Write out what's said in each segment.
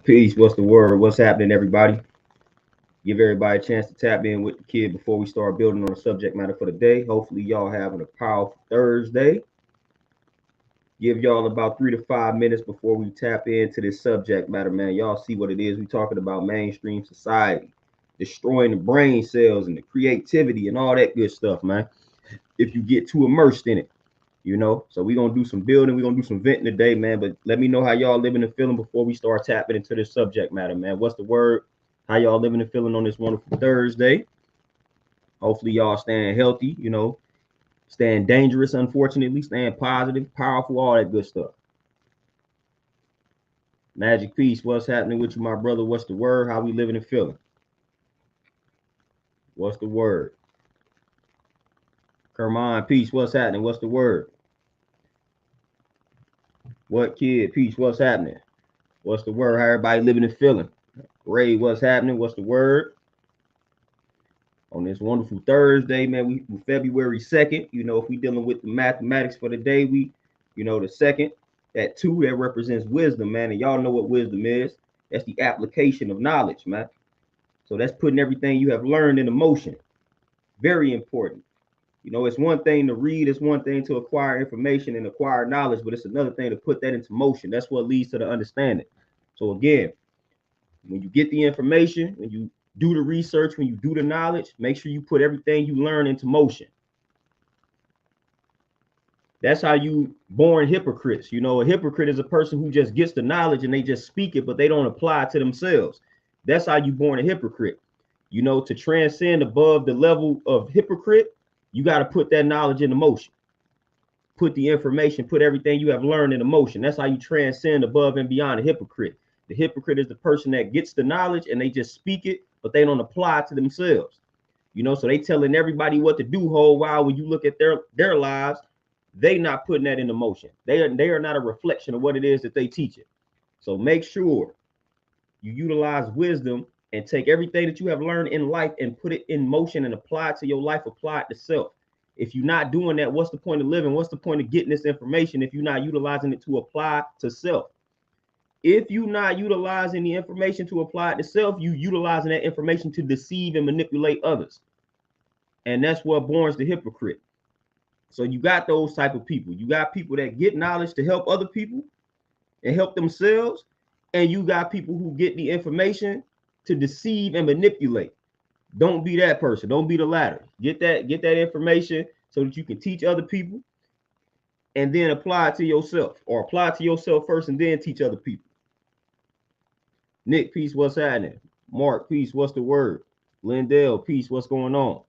Peace. What's the word? What's happening, everybody? Give everybody a chance to tap in with the kid before we start building on the subject matter for the day. Hopefully, y'all having a powerful Thursday. Give y'all about 3 to 5 minutes before we tap into this subject matter, man. Y'all see what it is we talking about: mainstream society, destroying the brain cells and the creativity and all that good stuff, man. If you get too immersed in it. So we're gonna do some building, we're gonna do some venting today, man. But let me know how y'all living and feeling before we start tapping into this subject matter, man. What's the word? How y'all living and feeling on this wonderful Thursday? Hopefully y'all staying healthy, staying dangerous, unfortunately, staying positive, powerful, all that good stuff. Magic Peace, what's happening with you, my brother? What's the word? How we living and feeling? What's the word? Kermon, peace, what's happening? What's the word? What kid? Peace, what's happening? What's the word? How everybody living and feeling? Ray, what's happening? What's the word? On this wonderful Thursday, man, we February 2nd. If we dealing with the mathematics for the day, the second, that 2, that represents wisdom, man. And y'all know what wisdom is. That's the application of knowledge, man. So that's putting everything you have learned into motion. Very important. It's one thing to read, it's one thing to acquire information and acquire knowledge, but it's another thing to put that into motion. That's what leads to the understanding. So again, when you get the information, when you do the research, when you do the knowledge, make sure you put everything you learn into motion. That's how you born hypocrites. A hypocrite is a person who just gets the knowledge and they just speak it, but they don't apply it to themselves. That's how you born a hypocrite. To transcend above the level of hypocrite, you got to put that knowledge into motion. Put the information, put everything you have learned into motion. That's how you transcend above and beyond a hypocrite. The hypocrite is the person that gets the knowledge and they just speak it, but they don't apply it to themselves. So they telling everybody what to do whole while when you look at their lives, they not putting that into motion. They are not a reflection of what it is that they teach it. So make sure you utilize wisdom and take everything that you have learned in life and put it in motion and apply it to your life, apply it to self. If you're not doing that, what's the point of living? What's the point of getting this information if you're not utilizing it to apply to self? If you're not utilizing the information to apply it to self, you utilizing that information to deceive and manipulate others. And that's what borns the hypocrite. So you got those type of people. You got people that get knowledge to help other people and help themselves. And you got people who get the information to deceive and manipulate. Don't be that person. Don't be the latter. Get that information so that you can teach other people and then apply it to yourself, or apply it to yourself first and then teach other people. Nick, peace, what's happening? Mark, peace, what's the word? Lindell, peace, what's going on?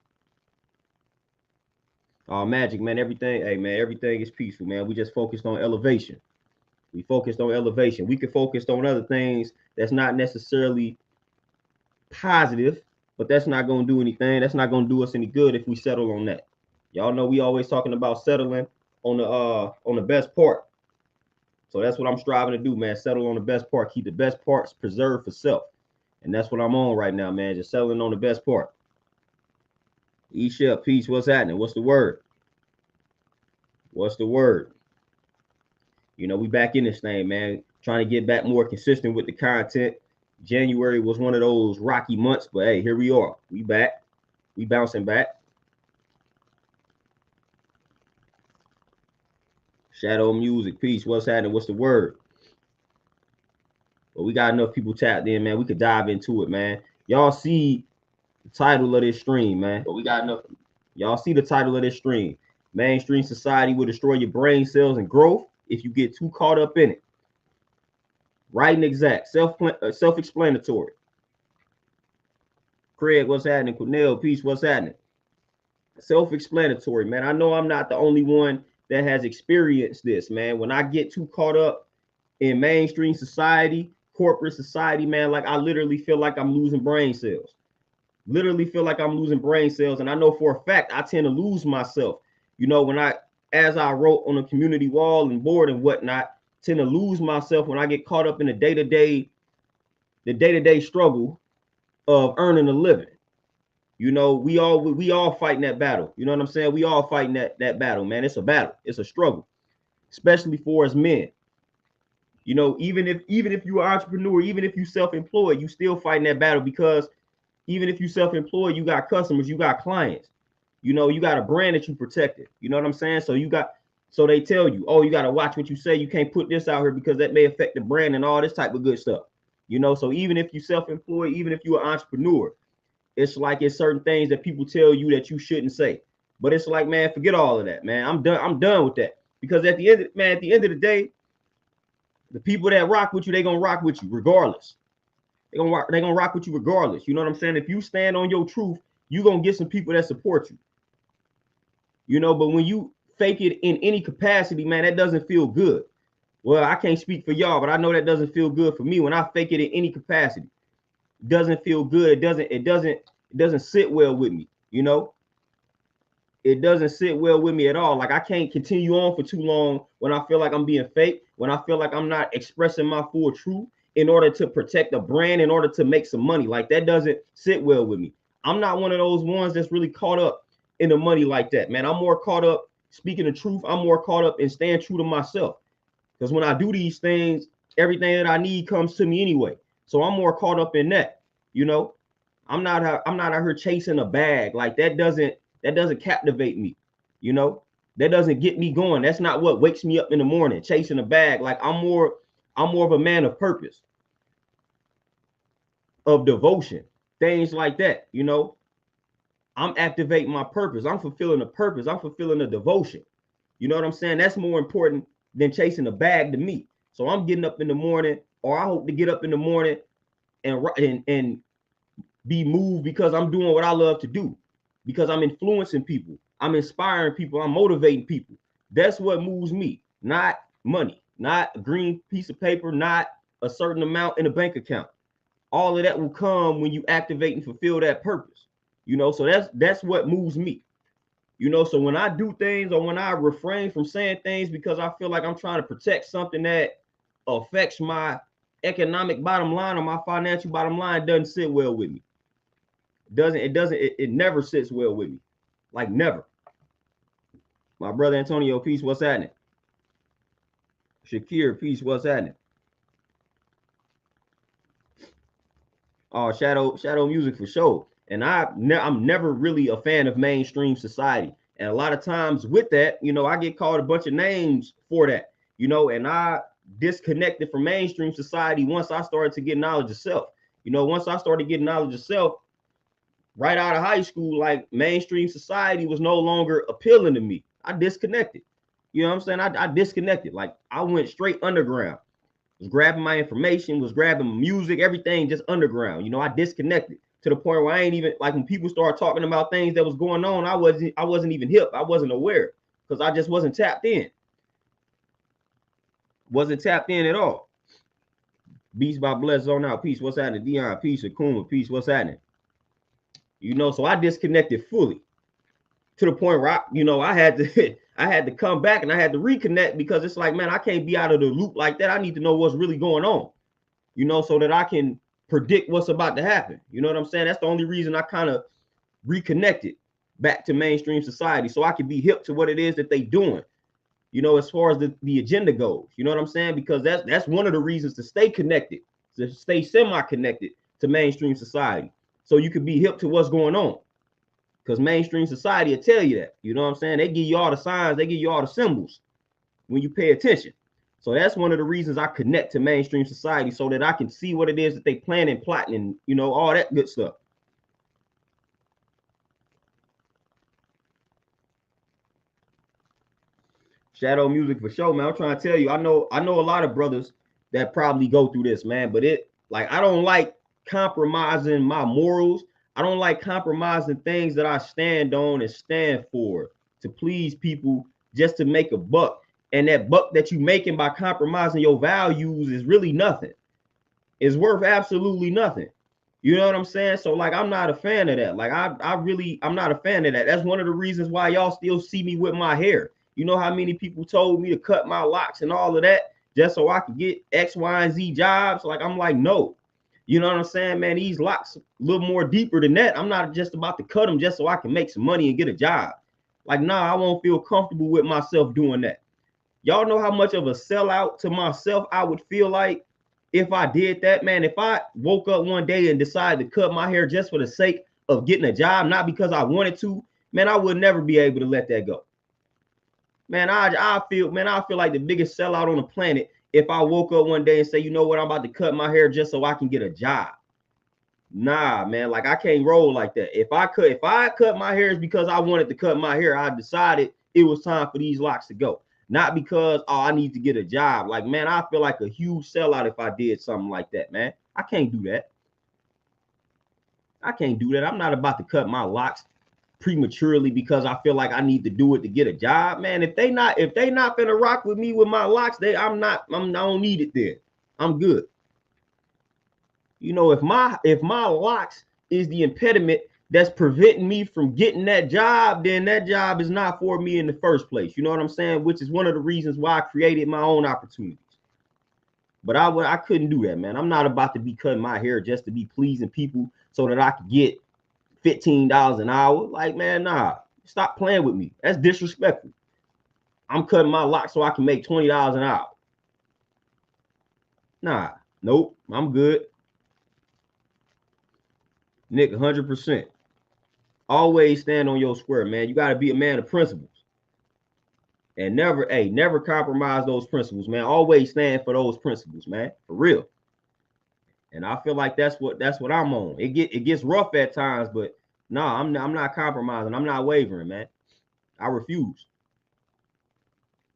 Magic, man, everything is peaceful, man. We just focused on elevation. We focused on elevation. We could focus on other things that's not necessarily positive, but that's not going to do anything. That's not going to do us any good if we settle on that. Y'all know we always talking about settling on the best part. So that's what I'm striving to do, man. Settle on the best part. Keep the best parts preserved for self. And that's what I'm on right now, man. Just settling on the best part. Isha, peace, what's happening? What's the word? What's the word? We back in this thing, man. Trying to get back more consistent with the content. January was one of those rocky months, but hey, here we are. We back. We bouncing back. Shadow music, peace. What's happening? What's the word? Well, we got enough people tapped in, man. We could dive into it, man. Y'all see the title of this stream, man. But we got enough. Y'all see the title of this stream. Mainstream society will destroy your brain cells and growth if you get too caught up in it. Right and exact, self-explanatory. Craig, what's happening? Cornell, peace, what's happening? Self-explanatory, man. I know I'm not the only one that has experienced this, man. When I get too caught up in mainstream society, corporate society, man, like I literally feel like I'm losing brain cells. Literally feel like I'm losing brain cells. And I know for a fact I tend to lose myself. As I wrote on the community wall and board and whatnot, tend to lose myself when I get caught up in the day-to-day struggle of earning a living. We all fighting that battle. You know what I'm saying? We all fighting that battle, man. It's a battle. It's a struggle, especially for us men. You know, even if you're an entrepreneur, even if you self-employed, you still fighting that battle, because even if you self-employed, you got customers, you got clients, you know, you got a brand that you protected. You know what I'm saying? So they tell you, oh, you got to watch what you say. You can't put this out here because that may affect the brand and all this type of good stuff. You know, so even if you self-employed, even if you're an entrepreneur, it's like it's certain things that people tell you that you shouldn't say. But it's like, man, forget all of that, man. I'm done with that. Because at the end of the day, the people that rock with you, they're gonna rock with you regardless. They're gonna rock with you regardless. You know what I'm saying? If you stand on your truth, you're gonna get some people that support you. You know, but when you fake it in any capacity, man, that doesn't feel good. Well, I can't speak for y'all, but I know that doesn't feel good for me. When I fake it in any capacity, it doesn't feel good. It doesn't sit well with me, you know. It doesn't sit well with me at all. Like, I can't continue on for too long when I feel like I'm being fake, when I feel like I'm not expressing my full truth in order to protect a brand, in order to make some money. Like, that doesn't sit well with me. I'm not one of those ones that's really caught up in the money like that, man. I'm more caught up speaking the truth. I'm more caught up in staying true to myself. Because when I do these things, everything that I need comes to me anyway. So I'm more caught up in that, you know. I'm not out here chasing a bag. Like, that doesn't captivate me, you know. That doesn't get me going. That's not what wakes me up in the morning, chasing a bag. Like, I'm more of a man of purpose, of devotion, things like that, you know. I'm activating my purpose. I'm fulfilling a purpose. I'm fulfilling a devotion. You know what I'm saying? That's more important than chasing a bag to me. So I'm getting up in the morning, or I hope to get up in the morning and be moved because I'm doing what I love to do, because I'm influencing people, I'm inspiring people, I'm motivating people. That's what moves me, not money, not a green piece of paper, not a certain amount in a bank account. All of that will come when you activate and fulfill that purpose. You know, so that's what moves me. You know, so when I do things, or when I refrain from saying things because I feel like I'm trying to protect something that affects my economic bottom line or my financial bottom line, doesn't sit well with me. It never sits well with me. Like, never. My brother Antonio, peace, what's happening? Shakir, peace, what's happening? Oh, shadow music for sure. And I'm never really a fan of mainstream society. And a lot of times with that, you know, I get called a bunch of names for that, you know, and I disconnected from mainstream society once I started to get knowledge of self. You know, once I started getting knowledge of self, right out of high school, like, mainstream society was no longer appealing to me. I disconnected. You know what I'm saying? I disconnected. Like, I went straight underground. Was grabbing my information, was grabbing music, everything just underground. You know, I disconnected to the point where I ain't even, like, when people start talking about things that was going on, I wasn't even hip. I wasn't aware because I just wasn't tapped in. Wasn't tapped in at all. Beast by Bless Zone Out. Peace. What's happening? Dion. Peace. Akuma. Peace. What's happening? You know, so I disconnected fully to the point where I had to come back and I had to reconnect, because it's like, man, I can't be out of the loop like that. I need to know what's really going on, you know, so that I can predict what's about to happen. You know what I'm saying? That's the only reason I kind of reconnected back to mainstream society, so I can be hip to what it is that they doing, you know, as far as the agenda goes. You know what I'm saying? Because that's one of the reasons to stay connected, to stay semi-connected to mainstream society, so you can be hip to what's going on. Because mainstream society will tell you that. You know what I'm saying? They give you all the signs, they give you all the symbols when you pay attention. So that's one of the reasons I connect to mainstream society, so that I can see what it is that they plan and plotting, and, you know, all that good stuff. Shadow music for sure, man. I'm trying to tell you, I know a lot of brothers that probably go through this, man. But I don't like compromising my morals. I don't like compromising things that I stand on and stand for to please people just to make a buck. And that buck that you making by compromising your values is really nothing. It's worth absolutely nothing. You know what I'm saying? So, like, I'm not a fan of that. Like, I'm not a fan of that. That's one of the reasons why y'all still see me with my hair. You know how many people told me to cut my locks and all of that just so I could get X, Y, and Z jobs? Like, I'm like, no. You know what I'm saying, man? These locks a little more deeper than that. I'm not just about to cut them just so I can make some money and get a job. Like, nah, I won't feel comfortable with myself doing that. Y'all know how much of a sellout to myself I would feel like if I did that, man. If I woke up one day and decided to cut my hair just for the sake of getting a job, not because I wanted to, man, I would never be able to let that go. Man, I feel like the biggest sellout on the planet if I woke up one day and say, you know what, I'm about to cut my hair just so I can get a job. Nah, man, like I can't roll like that. If I cut my hair, it's because I wanted to cut my hair. I decided it was time for these locks to go. Not because, oh, I need to get a job. Like, man, I feel like a huge sellout if I did something like that, man. I can't do that. I can't do that. I'm not about to cut my locks prematurely because I feel like I need to do it to get a job, man. If they not gonna rock with me with my locks, I don't need it there. I'm good. You know, if my locks is the impediment that's preventing me from getting that job, then that job is not for me in the first place. You know what I'm saying? Which is one of the reasons why I created my own opportunities. But I couldn't do that, man. I'm not about to be cutting my hair just to be pleasing people so that I could get $15 an hour. Like, man, nah. Stop playing with me. That's disrespectful. I'm cutting my locks so I can make $20 an hour. Nah, nope. I'm good. Nick, 100%. Always stand on your square, man. You got to be a man of principles. And never compromise those principles, man. Always stand for those principles, man. For real. And I feel like that's what I'm on. It gets rough at times, but no, I'm not compromising. I'm not wavering, man. I refuse.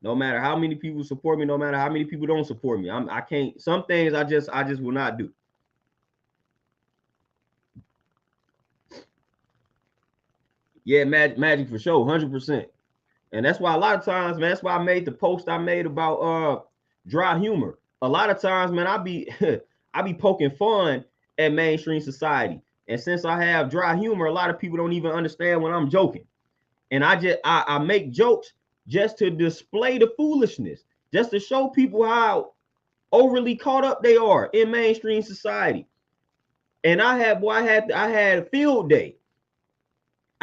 No matter how many people support me, no matter how many people don't support me. I can't. Some things I just will not do. Yeah, magic for sure, 100%. And that's why a lot of times, man, that's why I made the post I made about dry humor. A lot of times, man, I be poking fun at mainstream society. And since I have dry humor, a lot of people don't even understand when I'm joking. And I make jokes just to display the foolishness, just to show people how overly caught up they are in mainstream society. And I had a field day.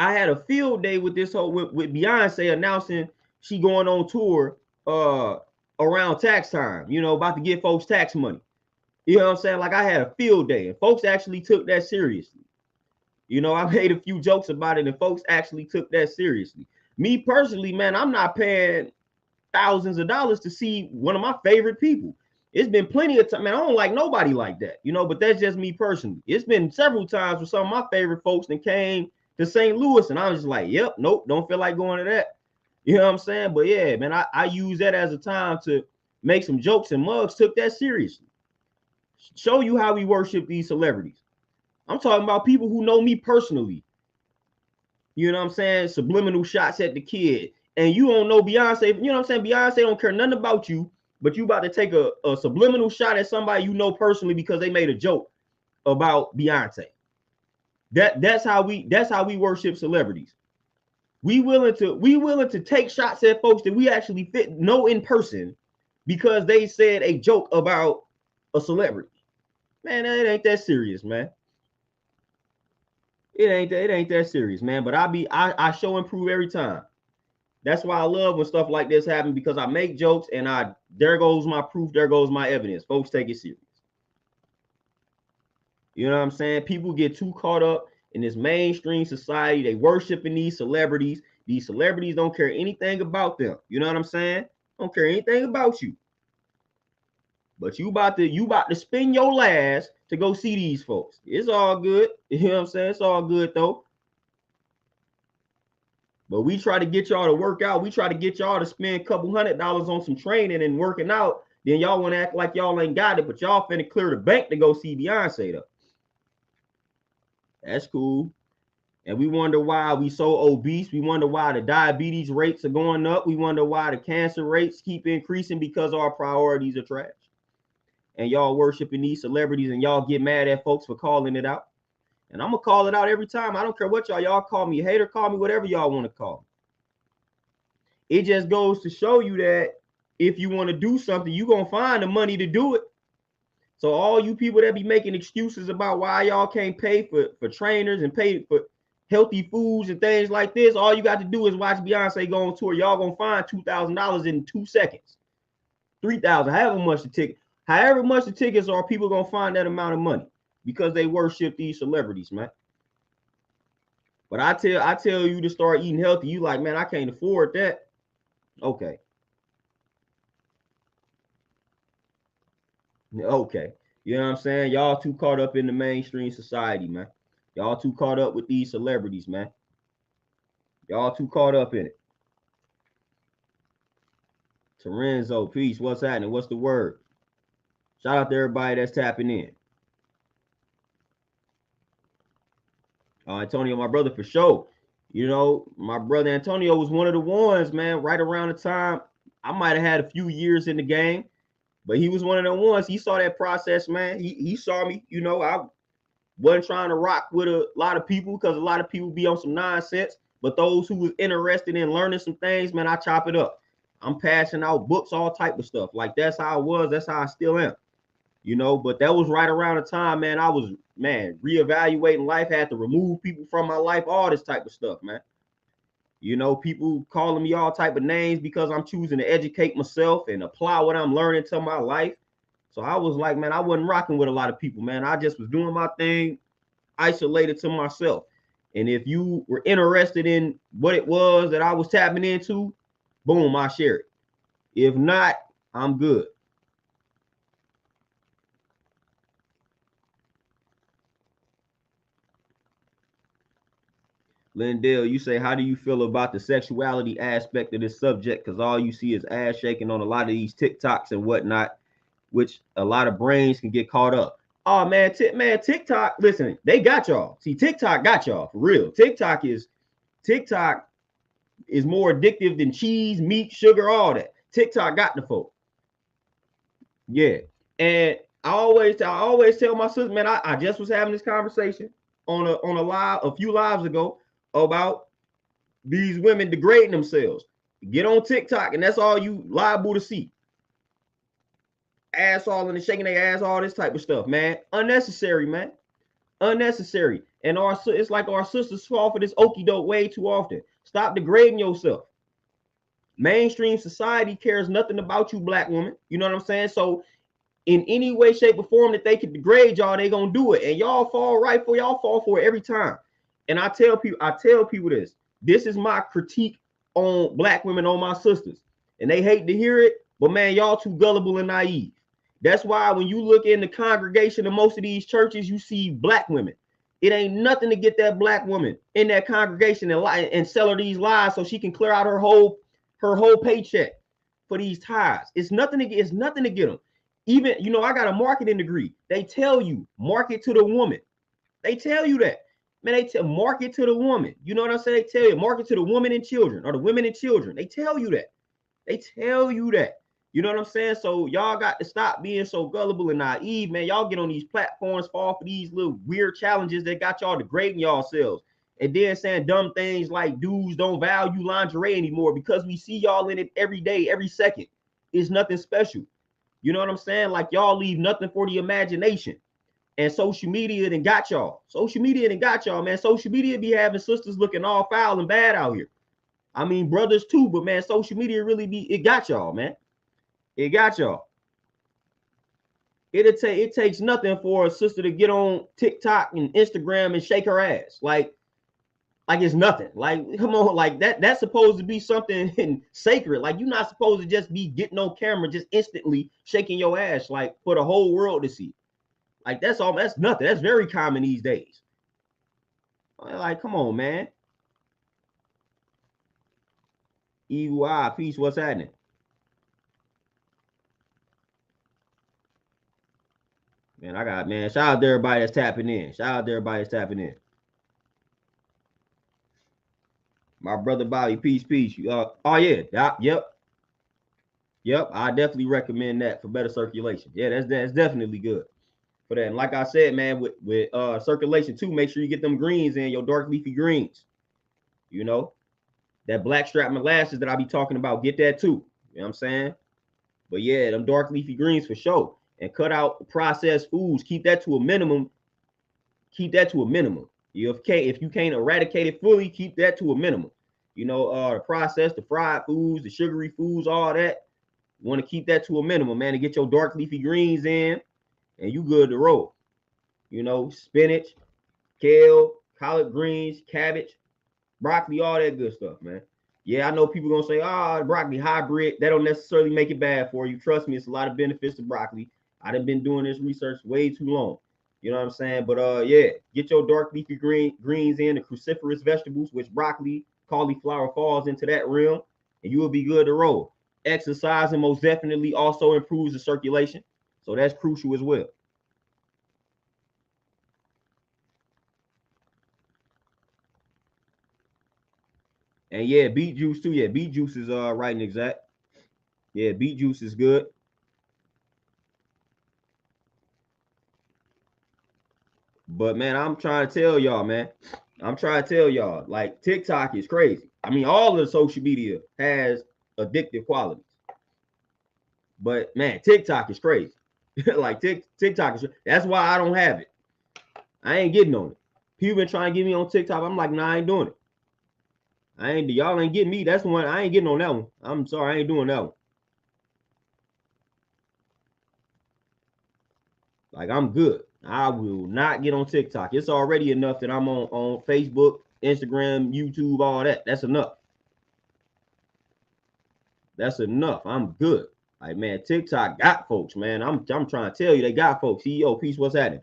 I had a field day with this whole with Beyonce announcing she going on tour around tax time, you know, about to give folks tax money. You know what I'm saying? Like, I had a field day and folks actually took that seriously. You know, I made a few jokes about it and folks actually took that seriously. Me personally, man, I'm not paying thousands of dollars to see one of my favorite people. It's been plenty of time, man. I don't like nobody like that, you know, but that's just me personally. It's been several times where some of my favorite folks that came to St. Louis and I was just like, yep, nope, don't feel like going to that. You know what I'm saying? But yeah, man, I use that as a time to make some jokes, and Muggs took that seriously. Show you how we worship these celebrities. I'm talking about people who know me personally. You know what I'm saying? Subliminal shots at the kid. And you don't know Beyonce. You know what I'm saying? Beyonce don't care nothing about you, but you about to take a subliminal shot at somebody you know personally because they made a joke about Beyonce. That's how we worship celebrities. We willing to take shots at folks that we actually know in person because they said a joke about a celebrity. Man, it ain't that serious, man. It ain't that serious, man. But I show and prove every time. That's why I love when stuff like this happens, because I make jokes and there goes my proof, there goes my evidence. Folks take it serious. You know what I'm saying? People get too caught up in this mainstream society. They worshiping these celebrities. These celebrities don't care anything about them. You know what I'm saying? Don't care anything about you. But you about to spend your last to go see these folks. It's all good. You know what I'm saying? It's all good though. But we try to get y'all to work out. We try to get y'all to spend a couple $100 on some training and working out. Then y'all want to act like y'all ain't got it, but y'all finna clear the bank to go see Beyonce though. That's cool. And we wonder why we so obese. We wonder why the diabetes rates are going up. We wonder why the cancer rates keep increasing, because our priorities are trash. And y'all worshiping these celebrities and y'all get mad at folks for calling it out. And I'm going to call it out every time. I don't care what y'all call me hater, call me whatever y'all want to call me. It just goes to show you that if you want to do something, you're going to find the money to do it. So all you people that be making excuses about why y'all can't pay for trainers and pay for, healthy foods and things like this, all you got to do is watch Beyonce go on tour. Y'all gonna find $2,000 in 2 seconds, 3,000, however much the tickets are. People gonna find that amount of money because they worship these celebrities, man. But I tell you to start eating healthy. You like, man, I can't afford that. Okay. Okay. You know what I'm saying? Y'all too caught up in the mainstream society, man. Y'all too caught up with these celebrities, man. Y'all too caught up in it. Terenzo, peace. What's happening? What's the word? Shout out to everybody that's tapping in. Antonio, my brother, for sure. You know, my brother Antonio was one of the ones, man, right around the time I might have had a few years in the game, but he was one of the ones. He saw that process, man. He saw me. You know, I wasn't trying to rock with a lot of people because a lot of people be on some nonsense. But those who was interested in learning some things, man, I chop it up. I'm passing out books, all type of stuff. Like, that's how I was. That's how I still am. You know, but that was right around the time, man, I was, man, reevaluating life, had to remove people from my life, all this type of stuff, man. You know, people calling me all type of names because I'm choosing to educate myself and apply what I'm learning to my life. So I was like, man, I wasn't rocking with a lot of people, man. I just was doing my thing, isolated to myself. And if you were interested in what it was that I was tapping into, boom, I share it. If not, I'm good. Lindell, you say, how do you feel about the sexuality aspect of this subject? Because all you see is ass shaking on a lot of these TikToks and whatnot, which a lot of brains can get caught up. Oh, man, TikTok, listen, they got y'all. See, TikTok got y'all, for real. TikTok is more addictive than cheese, meat, sugar, all that. TikTok got the folk. Yeah. And I always tell my sister, man, I just was having this conversation on a live a few lives ago about these women degrading themselves. Get on TikTok, and that's all you liable to see. Ass all in the shaking their ass, all this type of stuff, man. Unnecessary, man. Unnecessary. And it's like our sisters fall for this okie doke way too often. Stop degrading yourself. Mainstream society cares nothing about you, black woman. You know what I'm saying? So in any way, shape, or form that they can degrade y'all, they gonna do it. And y'all fall for it every time. And I tell people this. This is my critique on black women, on my sisters. And they hate to hear it, but man, y'all too gullible and naive. That's why when you look in the congregation of most of these churches, you see black women. It ain't nothing to get that black woman in that congregation and sell her these lies so she can clear out her whole paycheck for these tithes. It's nothing to get them. Even, you know, I got a marketing degree. They tell you market to the woman. They tell you that. Man, they tell market to the woman. You know what I'm saying? They tell you market to the woman and children, or the women and children. They tell you that. They tell you that. You know what I'm saying? So y'all got to stop being so gullible and naive, man. Y'all get on these platforms, fall for these little weird challenges that got y'all degrading yourselves. And then saying dumb things like dudes don't value lingerie anymore because we see y'all in it every day, every second. It's nothing special. You know what I'm saying? Like, y'all leave nothing for the imagination. And social media then got y'all. Social media then got y'all, man. Social media be having sisters looking all foul and bad out here. I mean, brothers too, but man, social media really it got y'all, man. It got y'all. It takes nothing for a sister to get on TikTok and Instagram and shake her ass. Like it's nothing. Like, come on, like that's supposed to be something sacred. Like, you're not supposed to just be getting on camera, just instantly shaking your ass, like, for the whole world to see. Like, that's nothing. That's very common these days. Like, come on, man. Evil Eye, peace, what's happening? Man, shout out to everybody that's tapping in. My brother Bobby, peace. Oh yeah, yep. I definitely recommend that for better circulation. Yeah, that's definitely good for that. And like I said, man, with circulation too, make sure you get them greens in, your dark leafy greens. You know, that black strap molasses that I be talking about, get that too. You know what I'm saying? But yeah, them dark leafy greens for sure. And cut out processed foods. Keep that to a minimum. If you can't eradicate it fully, keep that to a minimum. You know, the processed, the fried foods, the sugary foods, all that. You want to keep that to a minimum, man, to get your dark leafy greens in, and you good to roll. You know, spinach, kale, collard greens, cabbage, broccoli, all that good stuff, man. Yeah, I know people gonna say, broccoli hybrid. That don't necessarily make it bad for you. Trust me, it's a lot of benefits to broccoli. I done been doing this research way too long. You know what I'm saying? But yeah, get your dark leafy greens in, the cruciferous vegetables, which broccoli, cauliflower falls into that realm, and you will be good to roll. Exercising most definitely also improves the circulation, so that's crucial as well. And yeah, beet juice too. Yeah, beet juice is right and exact. Yeah, beet juice is good. But man, I'm trying to tell y'all, man. I'm trying to tell y'all, like TikTok is crazy. I mean, all of the social media has addictive qualities. But man, TikTok is crazy. Like TikTok is, that's why I don't have it. I ain't getting on it. People been trying to get me on TikTok. I'm like, nah, I ain't doing it. Y'all ain't getting me. That's the one I ain't getting on that one. I'm sorry, I ain't doing that one. Like, I'm good. I will not get on TikTok. It's already enough that I'm on Facebook, Instagram, YouTube, all that. That's enough. That's enough. I'm good. Like, man, TikTok got folks, man. I'm trying to tell you, they got folks. CEO, peace, what's happening?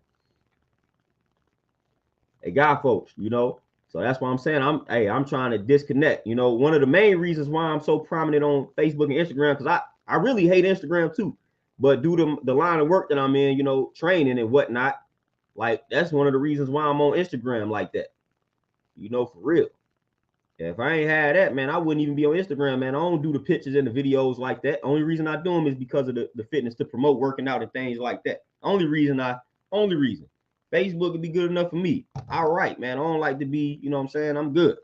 They got folks, you know. So that's why I'm saying I'm trying to disconnect. You know, one of the main reasons why I'm so prominent on Facebook and Instagram, because I really hate Instagram too. But due to the line of work that I'm in, you know, training and whatnot, like that's one of the reasons why I'm on Instagram like that. You know, for real. If I ain't had that, man, I wouldn't even be on Instagram, man. I don't do the pictures and the videos like that. Only reason I do them is because of the fitness, to promote working out and things like that. Only reason. Facebook would be good enough for me. All right, man. I don't like to be, you know what I'm saying? I'm good.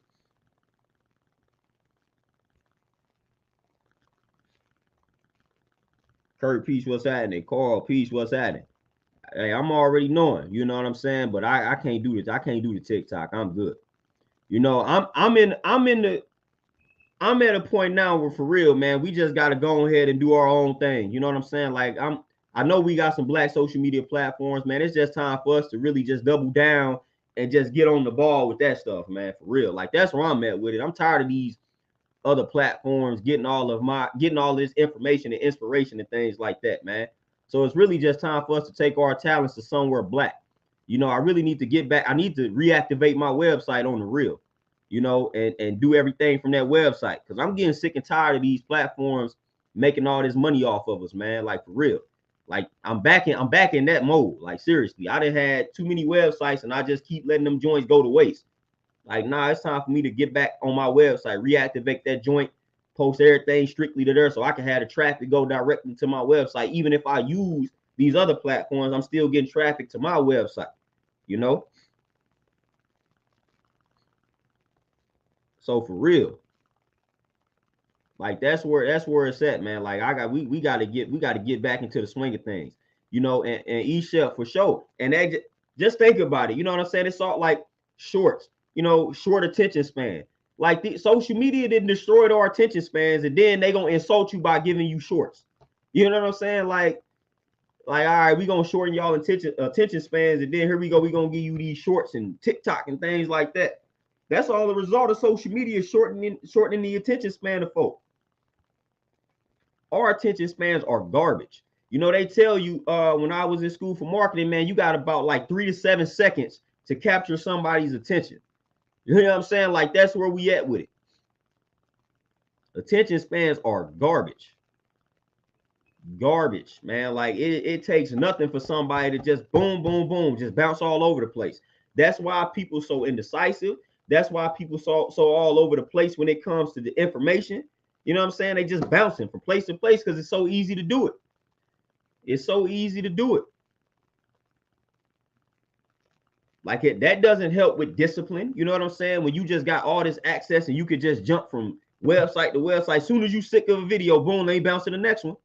Kurt, peace, what's happening? Carl, peace, what's happening? Hey, I'm already knowing, you know what I'm saying? But I can't do this. I can't do the TikTok. I'm good. You know, I'm at a point now where for real, man, we just gotta go ahead and do our own thing. You know what I'm saying? Like I know we got some black social media platforms, man. It's just time for us to really just double down and just get on the ball with that stuff, man. For real. Like that's where I'm at with it. I'm tired of these other platforms getting all this information and inspiration and things like that, man. So it's really just time for us to take our talents to somewhere black. You know, I really need to get back. I need to reactivate my website on the real, you know, and do everything from that website, because I'm getting sick and tired of these platforms making all this money off of us, man. Like for real. Like I'm back in that mode. Like seriously, I done had too many websites and I just keep letting them joints go to waste. Like, nah, it's time for me to get back on my website, reactivate that joint, post everything strictly to there so I can have the traffic go directly to my website. Even if I use these other platforms, I'm still getting traffic to my website, you know? So for real. Like that's where it's at, man. Like we gotta get back into the swing of things, you know, and eat chef for sure. And that just think about it, you know what I'm saying? It's all like shorts, you know, short attention span. Like the social media didn't destroy our attention spans, and then they gonna insult you by giving you shorts. You know what I'm saying? All right, we gonna shorten y'all attention spans, and then here we go, we gonna give you these shorts and TikTok and things like that. That's all the result of social media shortening the attention span of folks. Our attention spans are garbage. You know, they tell you when I was in school for marketing, man, you got about like 3 to 7 seconds to capture somebody's attention. You know what I'm saying? Like that's where we at with it. Attention spans are garbage. Garbage, man. Like it takes nothing for somebody to just boom, boom, boom, just bounce all over the place. That's why people so indecisive. That's why people so all over the place when it comes to the information. You know what I'm saying? They just bouncing from place to place because it's so easy to do it. It's so easy to do it. Like that doesn't help with discipline. You know what I'm saying? When you just got all this access and you could just jump from website to website. As soon as you sick of a video, boom, they bounce to the next one.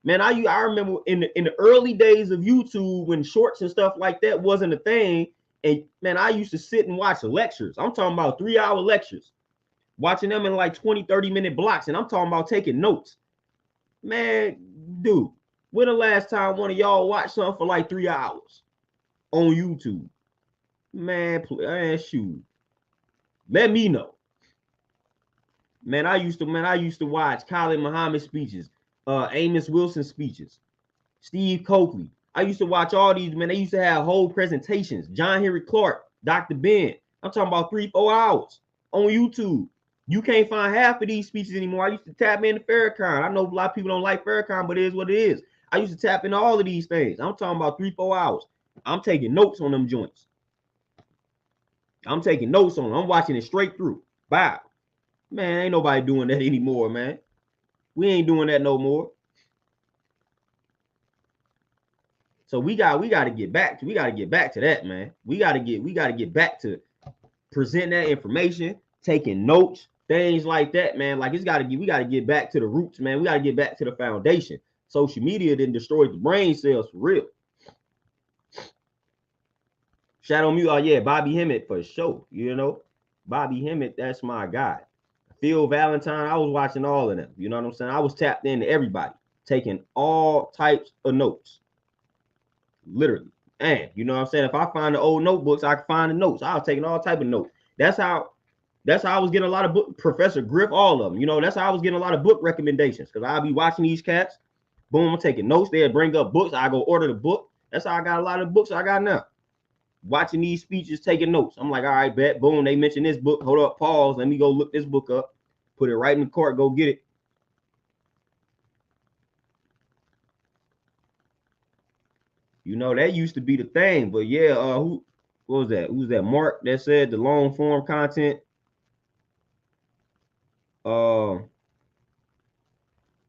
Man, I remember in the early days of YouTube when shorts and stuff like that wasn't a thing. And man, I used to sit and watch lectures. I'm talking about 3-hour lectures, watching them in like 20, 30-minute blocks. And I'm talking about taking notes. Man, dude, when the last time one of y'all watched something for like 3 hours on YouTube? Man, shoot. Let me know. Man, I used to watch Khalid Muhammad speeches, Amos Wilson speeches, Steve Coakley. I used to watch all these, man. They used to have whole presentations. John Henry Clark, Dr. Ben. I'm talking about 3-4 hours on YouTube. You can't find half of these speeches anymore. I used to tap into Farrakhan. I know a lot of people don't like Farrakhan, but it is what it is. I used to tap into all of these things. I'm talking about 3-4 hours. I'm taking notes on them joints. I'm taking notes on them. I'm watching it straight through. Bye. Man, ain't nobody doing that anymore, man. We ain't doing that no more. So we got to get back to that, man. We got to get back to present that information, taking notes, things like that, man. Like we got to get back to the roots, man. We got to get back to the foundation. Social media didn't destroy the brain cells for real. Shadow Mute, oh yeah, Bobby Hemmett for sure. You know, Bobby Hemmett, that's my guy. Phil Valentine, I was watching all of them. You know what I'm saying? I was tapped into everybody, taking all types of notes. Literally. And you know what I'm saying? If I find the old notebooks, I can find the notes. I was taking all type of notes. That's how I was getting a lot of book, Professor Griff, all of them. You know, that's how I was getting a lot of book recommendations, because I'll be watching these cats. Boom, I'm taking notes. They'll bring up books. I go order the book. That's how I got a lot of books I got now. Watching these speeches, taking notes. I'm like, all right, bet. Boom, they mentioned this book. Hold up, pause. Let me go look this book up. Put it right in the cart. Go get it. You know, that used to be the thing. But yeah, what was that? Who's that? Mark that said the long form content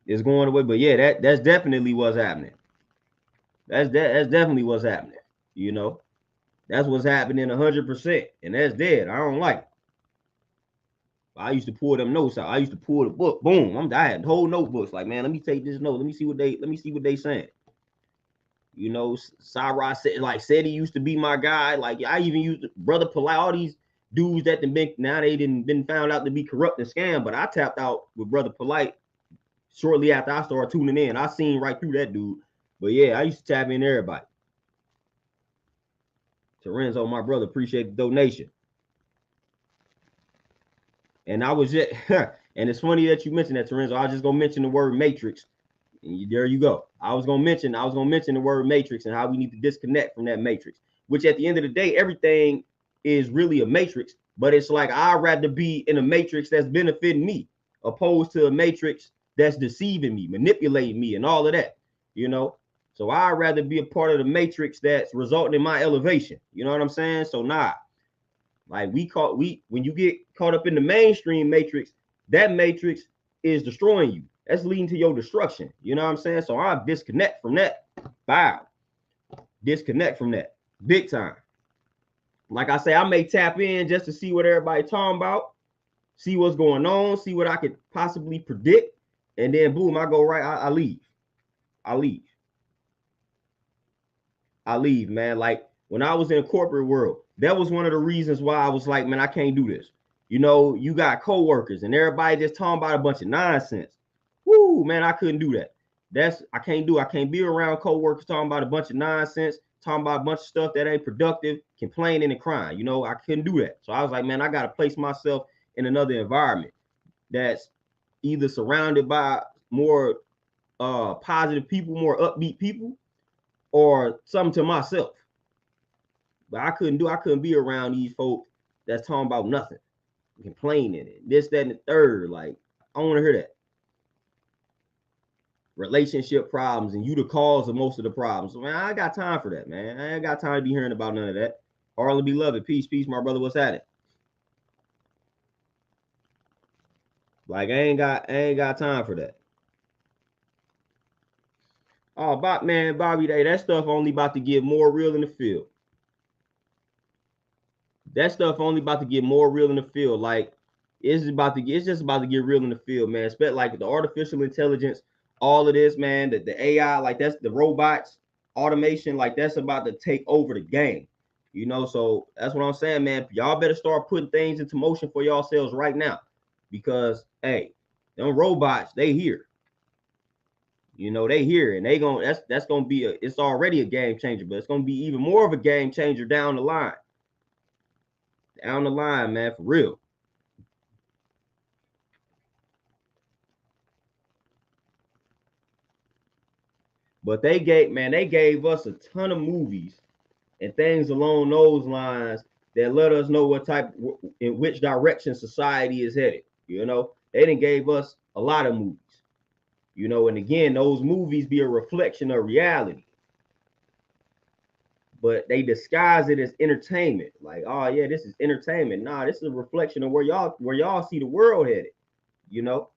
is going away. But yeah, that's definitely what's happening. That's definitely what's happening. You know, that's what's happening 100%. And that's dead. I don't like it. I used to pull them notes out. I used to pull the book. Boom. I had whole notebooks. Like, man, let me take this note. Let me see what they saying. You know, Cyrus said he used to be my guy. Like, I even used Brother Polite, all these dudes that now they been found out to be corrupt and scam. But I tapped out with Brother Polite shortly after I started tuning in. I seen right through that dude. But yeah, I used to tap in everybody. Terenzo, my brother, appreciate the donation. And I was just, and it's funny that you mentioned that, Terenzo. I was just gonna mention the word matrix. And there you go. I was gonna mention the word matrix and how we need to disconnect from that matrix. Which at the end of the day, everything is really a matrix. But it's like I'd rather be in a matrix that's benefiting me, opposed to a matrix that's deceiving me, manipulating me, and all of that. You know. So I'd rather be a part of the matrix that's resulting in my elevation. You know what I'm saying? So nah. Like when you get caught up in the mainstream matrix, that matrix is destroying you. That's leading to your destruction. You know what I'm saying? So I disconnect from that. Bow. Disconnect from that. Big time. Like I say, I may tap in just to see what everybody talking about, see what's going on, see what I could possibly predict, and then boom, I go right. I leave. I leave, man. Like when I was in the corporate world, that was one of the reasons why I was like, man, I can't do this. You know, you got coworkers and everybody just talking about a bunch of nonsense. Woo, man, I couldn't do that. I can't do. I can't be around coworkers talking about a bunch of nonsense, talking about a bunch of stuff that ain't productive, complaining and crying. You know, I couldn't do that. So I was like, man, I got to place myself in another environment that's either surrounded by more positive people, more upbeat people, or something to myself. But I couldn't be around these folks that's talking about nothing, complaining and this, that, and the third. Like, I don't want to hear that. Relationship problems and you the cause of most of the problems. So, man, I ain't got time for that, man. I ain't got time to be hearing about none of that. Harlan Beloved, peace, my brother. What's at it? Like, I ain't got time for that. Oh, Bobby Day, that stuff only about to get more real in the field. That stuff only about to get more real in the field. Like, it's just about to get real in the field, man. Especially like the artificial intelligence, all of this, man. The AI, like that's the robots, automation, like that's about to take over the game. You know, so that's what I'm saying, man. Y'all better start putting things into motion for yourselves right now, because hey, them robots, they here. You know, they here, and that's gonna be it's already a game changer, but it's gonna be even more of a game changer down the line. Down the line, man, for real. But they gave us a ton of movies and things along those lines that let us know what type, in which direction society is headed. You know, they didn't gave us a lot of movies. You know, and again, those movies be a reflection of reality, but they disguise it as entertainment. Like, oh yeah, this is entertainment. Nah, this is a reflection of where y'all see the world headed. You know,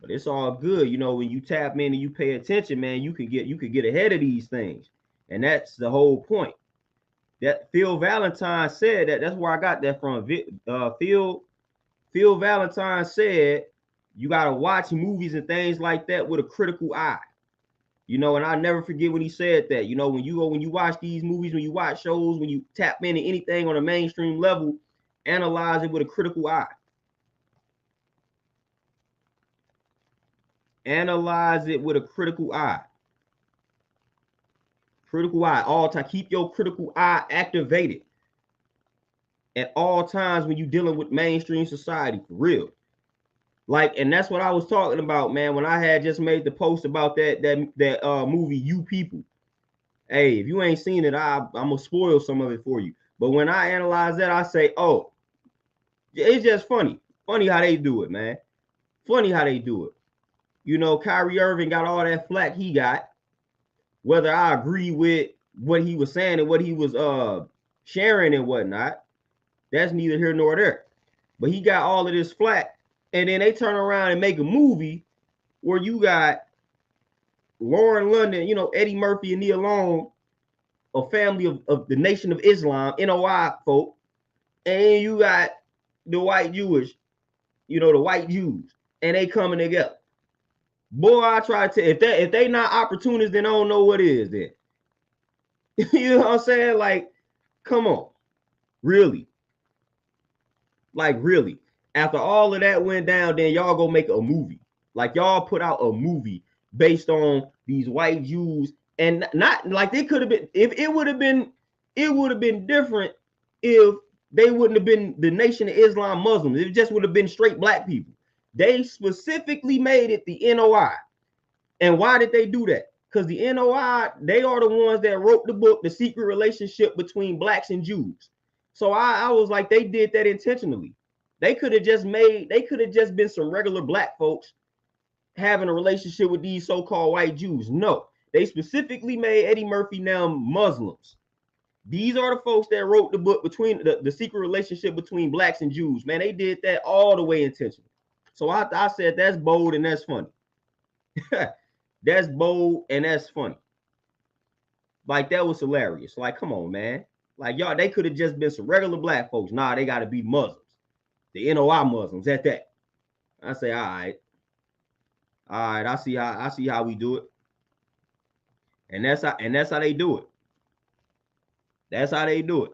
but it's all good. You know, when you tap in and you pay attention, man, you could get ahead of these things, and that's the whole point. That Phil Valentine said that. That's where I got that from. Phil Valentine said you gotta watch movies and things like that with a critical eye. You know, and I never forget when he said that. You know, when you watch these movies, when you watch shows, when you tap into anything on a mainstream level, analyze it with a critical eye. Analyze it with a critical eye. Critical eye all time. Keep your critical eye activated at all times when you're dealing with mainstream society, for real. Like, and that's what I was talking about, man, when I had just made the post about that movie, You People. Hey, if you ain't seen it, I'm gonna spoil some of it for you. But when I analyze that, I say, oh, it's just funny. Funny how they do it, man. Funny how they do it. You know, Kyrie Irving got all that flack he got. Whether I agree with what he was saying and what he was sharing and whatnot, that's neither here nor there. But he got all of this flack, and then they turn around and make a movie where you got Lauren London, you know, Eddie Murphy and Nia Long, a family of the Nation of Islam, NOI folk, and you got the white Jewish, you know, the white Jews, and they coming together. Boy, I try to, if they not opportunists, then I don't know what is then. You know what I'm saying? Like, come on. Really? Like, really? After all of that went down, then y'all go make a movie. Like, y'all put out a movie based on these white Jews, and not like they could have been, if it would have been different if they wouldn't have been the Nation of Islam Muslims. It just would have been straight black people. They specifically made it the NOI. And why did they do that? Because the NOI, they are the ones that wrote the book, The Secret Relationship Between Blacks and Jews. So I was like, they did that intentionally. They could have just been some regular black folks having a relationship with these so-called white Jews. No, they specifically made Eddie Murphy now Muslims. These are the folks that wrote the book between the secret relationship between blacks and Jews. Man, they did that all the way intentionally. So I said that's bold and that's funny. That's bold and that's funny. Like, that was hilarious. Like, come on, man. Like, y'all, they could have just been some regular black folks. Nah, they got to be Muslims. The NOI Muslims at that. I say, all right. I see how we do it. And that's how they do it. That's how they do it.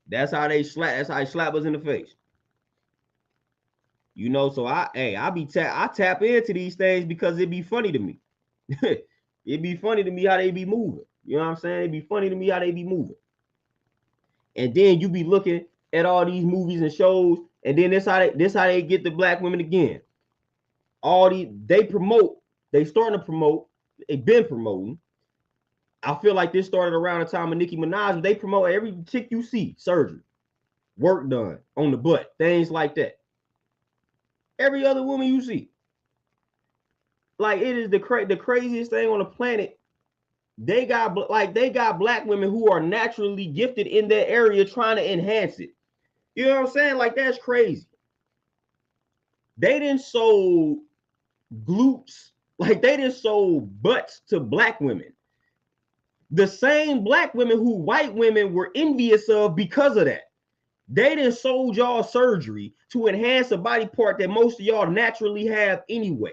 That's how they slap us in the face. You know, so I tap into these things because it be funny to me. It'd be funny to me how they be moving. You know what I'm saying? It'd be funny to me how they be moving. And then you be looking at all these movies and shows, and then this how they get the black women again. All these they starting to promote, they've been promoting. I feel like this started around the time of Nicki Minaj. They promote every chick you see, surgery, work done on the butt, things like that. Every other woman you see. Like, it is the craziest thing on the planet. They got black women who are naturally gifted in that area trying to enhance it. You know what I'm saying? Like, that's crazy. They didn't sold glutes, like they didn't sold butts to black women. The same black women who white women were envious of because of that. They didn't sold y'all surgery to enhance a body part that most of y'all naturally have anyway.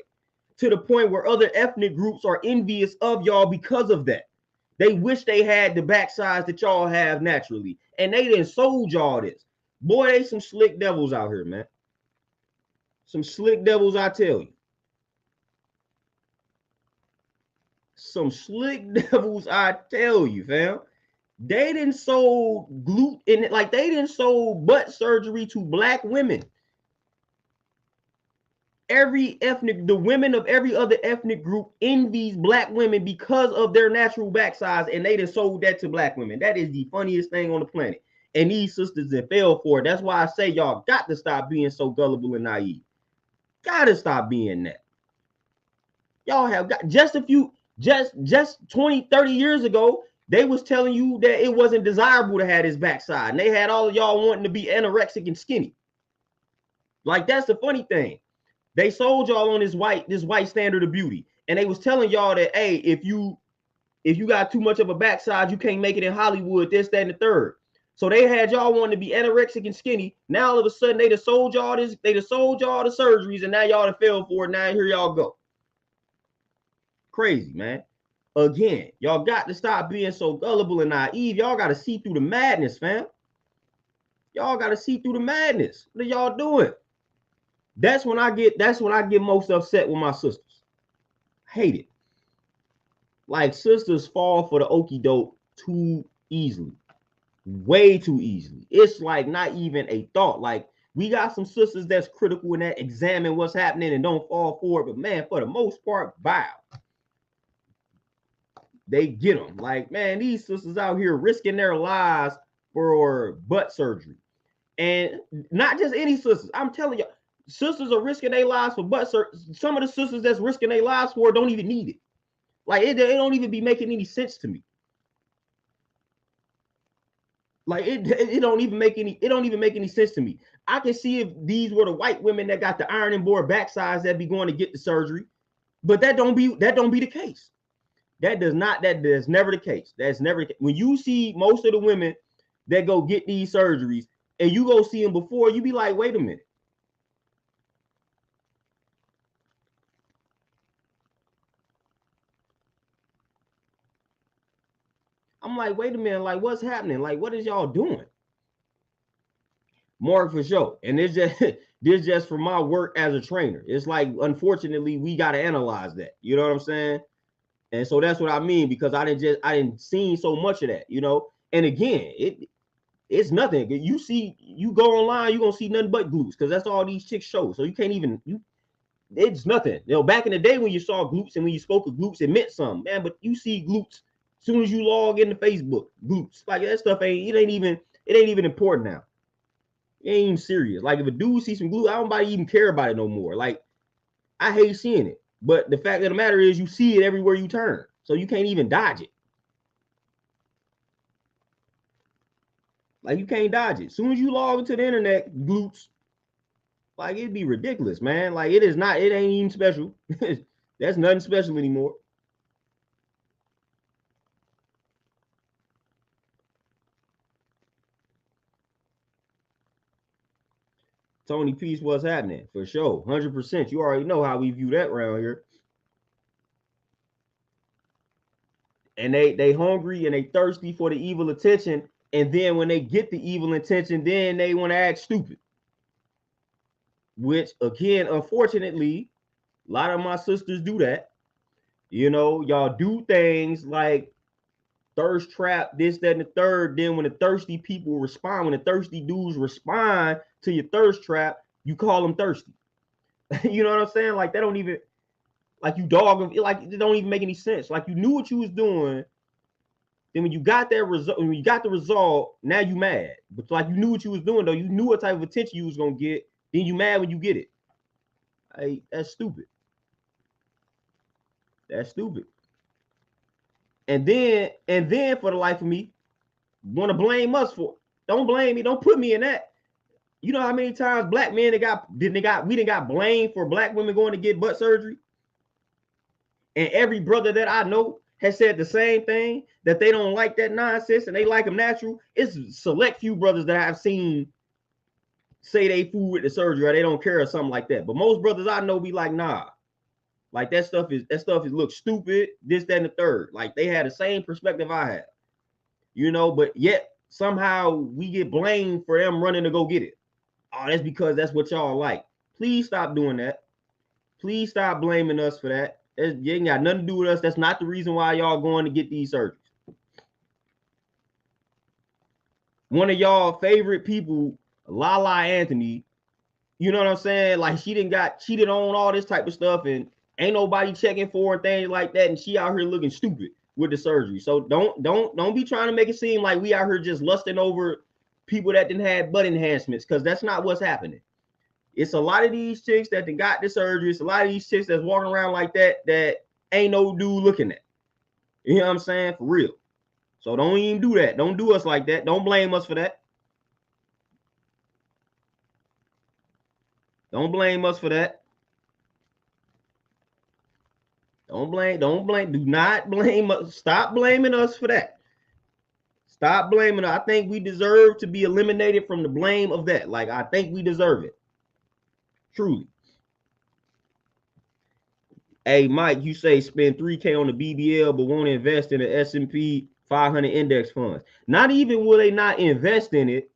to the point where other ethnic groups are envious of y'all because of that. They wish they had the backsides that y'all have naturally, and they done sold y'all this. Boy, they some slick devils out here, man. Some slick devils, I tell you. Some slick devils, I tell you, fam. They didn't sold glute in it, like they didn't sold butt surgery to black women. The women of every other ethnic group envies black women because of their natural backsides, and they done sold that to black women. That is the funniest thing on the planet. And these sisters that fell for it. That's why I say y'all got to stop being so gullible and naive. Gotta stop being that. Y'all have got just 20, 30 years ago, they was telling you that it wasn't desirable to have this backside. And they had all of y'all wanting to be anorexic and skinny. Like, that's the funny thing. They sold y'all on this white standard of beauty. And they was telling y'all that, hey, if you got too much of a backside, you can't make it in Hollywood, this, that, and the third. So they had y'all wanting to be anorexic and skinny. Now all of a sudden they just sold y'all this, they just sold y'all the surgeries, and now y'all done fell for it. Now here y'all go. Crazy, man. Again, y'all got to stop being so gullible and naive. Y'all got to see through the madness, fam. Y'all got to see through the madness. What are y'all doing? That's when I get most upset with my sisters. Hate it. Like, sisters fall for the okie doke too easily. Way too easily. It's like not even a thought. Like, we got some sisters that's critical and that examine what's happening and don't fall for it. But man, for the most part, bow. They get them. Like, man, these sisters out here risking their lives for butt surgery. And not just any sisters. I'm telling you, sisters are risking their lives for butt surgery. Some of the sisters that's risking their lives for it don't even need it. Like, it don't even be making any sense to me. Like, it don't even make any sense to me. I can see if these were the white women that got the ironing board backsides that be going to get the surgery, but that don't be the case. That is never the case. That's never when you see most of the women that go get these surgeries and you go see them before, you be like, wait a minute. I'm like, wait a minute, like, what's happening? Like, what is y'all doing? More for sure. And this just for my work as a trainer. It's like, unfortunately, we got to analyze that. You know what I'm saying? And so that's what I mean, because I didn't see so much of that, you know. And again, it's nothing. You go online, you're gonna see nothing but glutes, because that's all these chicks show. So you can't even it's nothing. You know, back in the day when you saw glutes and when you spoke of glutes, it meant something, man. But you see glutes as soon as you log into Facebook, glutes. Like, that stuff ain't even important now. It ain't even serious. Like, if a dude sees some glutes, I don't even care about it no more. Like, I hate seeing it. But the fact of the matter is, you see it everywhere you turn. So you can't even dodge it. Like, you can't dodge it. As soon as you log into the internet, glutes, like, it'd be ridiculous, man. Like, it ain't even special. That's nothing special anymore. Tony Peace, what's happening? For sure. 100%. You already know how we view that around here. And they hungry and they thirsty for the evil attention. And then when they get the evil intention, then they want to act stupid. Which, again, unfortunately, a lot of my sisters do that. You know, y'all do things like thirst trap, this, that, and the third. Then when the thirsty people respond, when the thirsty dudes respond to your thirst trap, you call them thirsty. You know what I'm saying? Like, they don't even, like, you dog them, like, it don't even make any sense. Like, you knew what you was doing. Then when you got that result, when you got the result, now you mad. But like, you knew what you was doing, though. You knew what type of attention you was gonna get. Then you mad when you get it. Hey, that's stupid. That's stupid. And then for the life of me, want to blame us for it. Don't blame me. Don't put me in that. You know how many times black men we didn't got blamed for black women going to get butt surgery? And every brother that I know has said the same thing, that they don't like that nonsense and they like them natural. It's select few brothers that I've seen say they fool with the surgery or they don't care or something like that. But most brothers I know be like, nah. Like that stuff is looks stupid, this, that, and the third. Like they had the same perspective I had, you know, but yet somehow we get blamed for them running to go get it. Oh, that's because that's what y'all like. Please stop doing that. Please stop blaming us for that. It ain't got nothing to do with us. That's not the reason why y'all going to get these surgeries. One of y'all favorite people, Lala Anthony, you know what I'm saying? Like she got cheated on, all this type of stuff, and ain't nobody checking for her and things like that, and she out here looking stupid with the surgery. So don't be trying to make it seem like we out here just lusting over people that didn't have butt enhancements, because that's not what's happening. It's a lot of these chicks that got the surgery. It's a lot of these chicks that's walking around like that ain't no dude looking at. You know what I'm saying? For real. So don't even do that. Don't do us like that. Don't blame us for that. Don't blame us for that. Don't blame. Do not blame us. Stop blaming us for that. Stop blaming us. I think we deserve to be eliminated from the blame of that. Like, I think we deserve it. Truly. Hey, Mike, you say spend 3K on the BBL, but won't invest in the S&P 500 index funds. Not even will they not invest in it.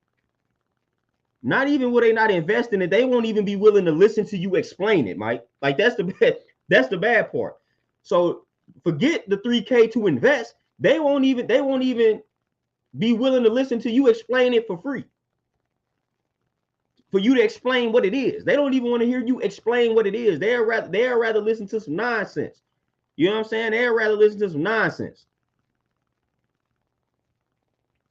Not even will they not invest in it. They won't even be willing to listen to you explain it, Mike. Like that's the bad part. So forget the 3K to invest. They won't even be willing to listen to you explain it for free. For you to explain what it is. They don't even want to hear you explain what it is. They'd rather listen to some nonsense. You know what I'm saying? They'd rather listen to some nonsense.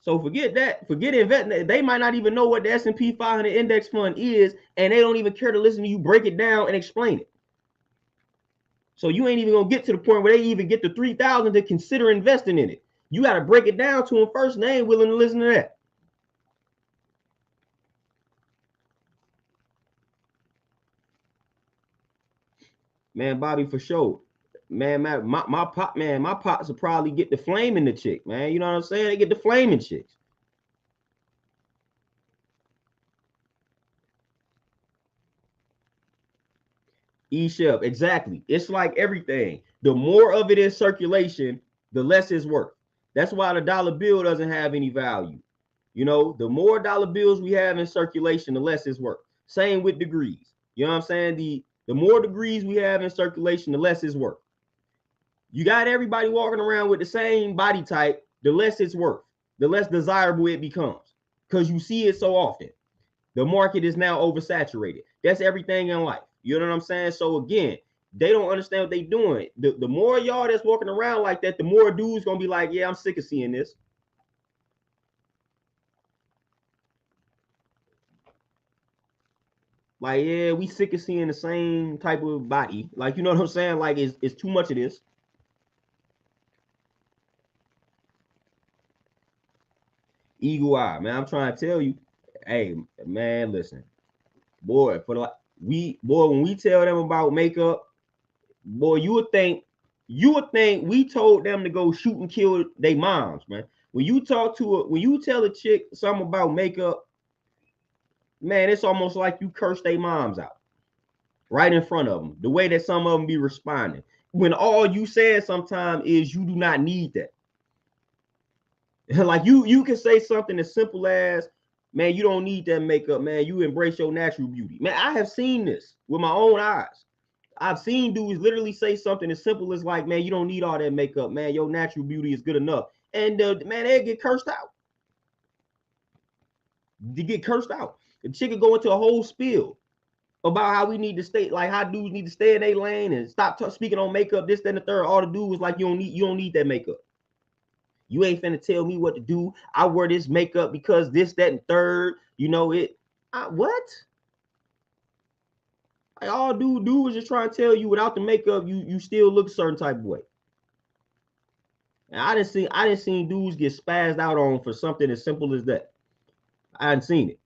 So forget that. Forget investing. They might not even know what the S&P 500 index fund is, and they don't even care to listen to you break it down and explain it. So you ain't even gonna get to the point where they even get to 3,000 to consider investing in it. You got to break it down to them first, and they ain't willing to listen to that. Man, Bobby, for sure. Man, my pops will probably get the flaming the chick, man. You know what I'm saying? They get the flaming chicks. E-Chef, exactly. It's like everything. The more of it in circulation, the less it's worth. That's why the dollar bill doesn't have any value. You know, the more dollar bills we have in circulation, the less it's worth. Same with degrees. You know what I'm saying? The more degrees we have in circulation, the less it's worth. You got everybody walking around with the same body type, the less it's worth, the less desirable it becomes, because you see it so often. The market is now oversaturated. That's everything in life. You know what I'm saying? So again, they don't understand what they're doing. The more y'all that's walking around like that, the more dudes gonna be like, yeah, I'm sick of seeing this. Like, yeah, we sick of seeing the same type of body. Like, you know what I'm saying? Like, it's too much of this. Eagle eye, man. I'm trying to tell you, hey, man, listen, boy, when we tell them about makeup, boy, you would think we told them to go shoot and kill their moms, man. When you tell a chick something about makeup, man, it's almost like you curse their moms out right in front of them. The way that some of them be responding, when all you say sometimes is you do not need that. Like you can say something as simple as, man, you don't need that makeup, man. You embrace your natural beauty. Man, I have seen this with my own eyes. I've seen dudes literally say something as simple as like, man, you don't need all that makeup, man. Your natural beauty is good enough. And man, they get cursed out. They get cursed out. The chick could go into a whole spiel about how we need to stay, like how dudes need to stay in their lane and stop speaking on makeup, this, that, and the third. All the dude was like, you don't need that makeup. You ain't finna tell me what to do. I wear this makeup because this, that, and third. You know it. What? Like all dude was just trying to tell you without the makeup, you still look a certain type of way. And I didn't see dudes get spazzed out on for something as simple as that. I hadn't seen it.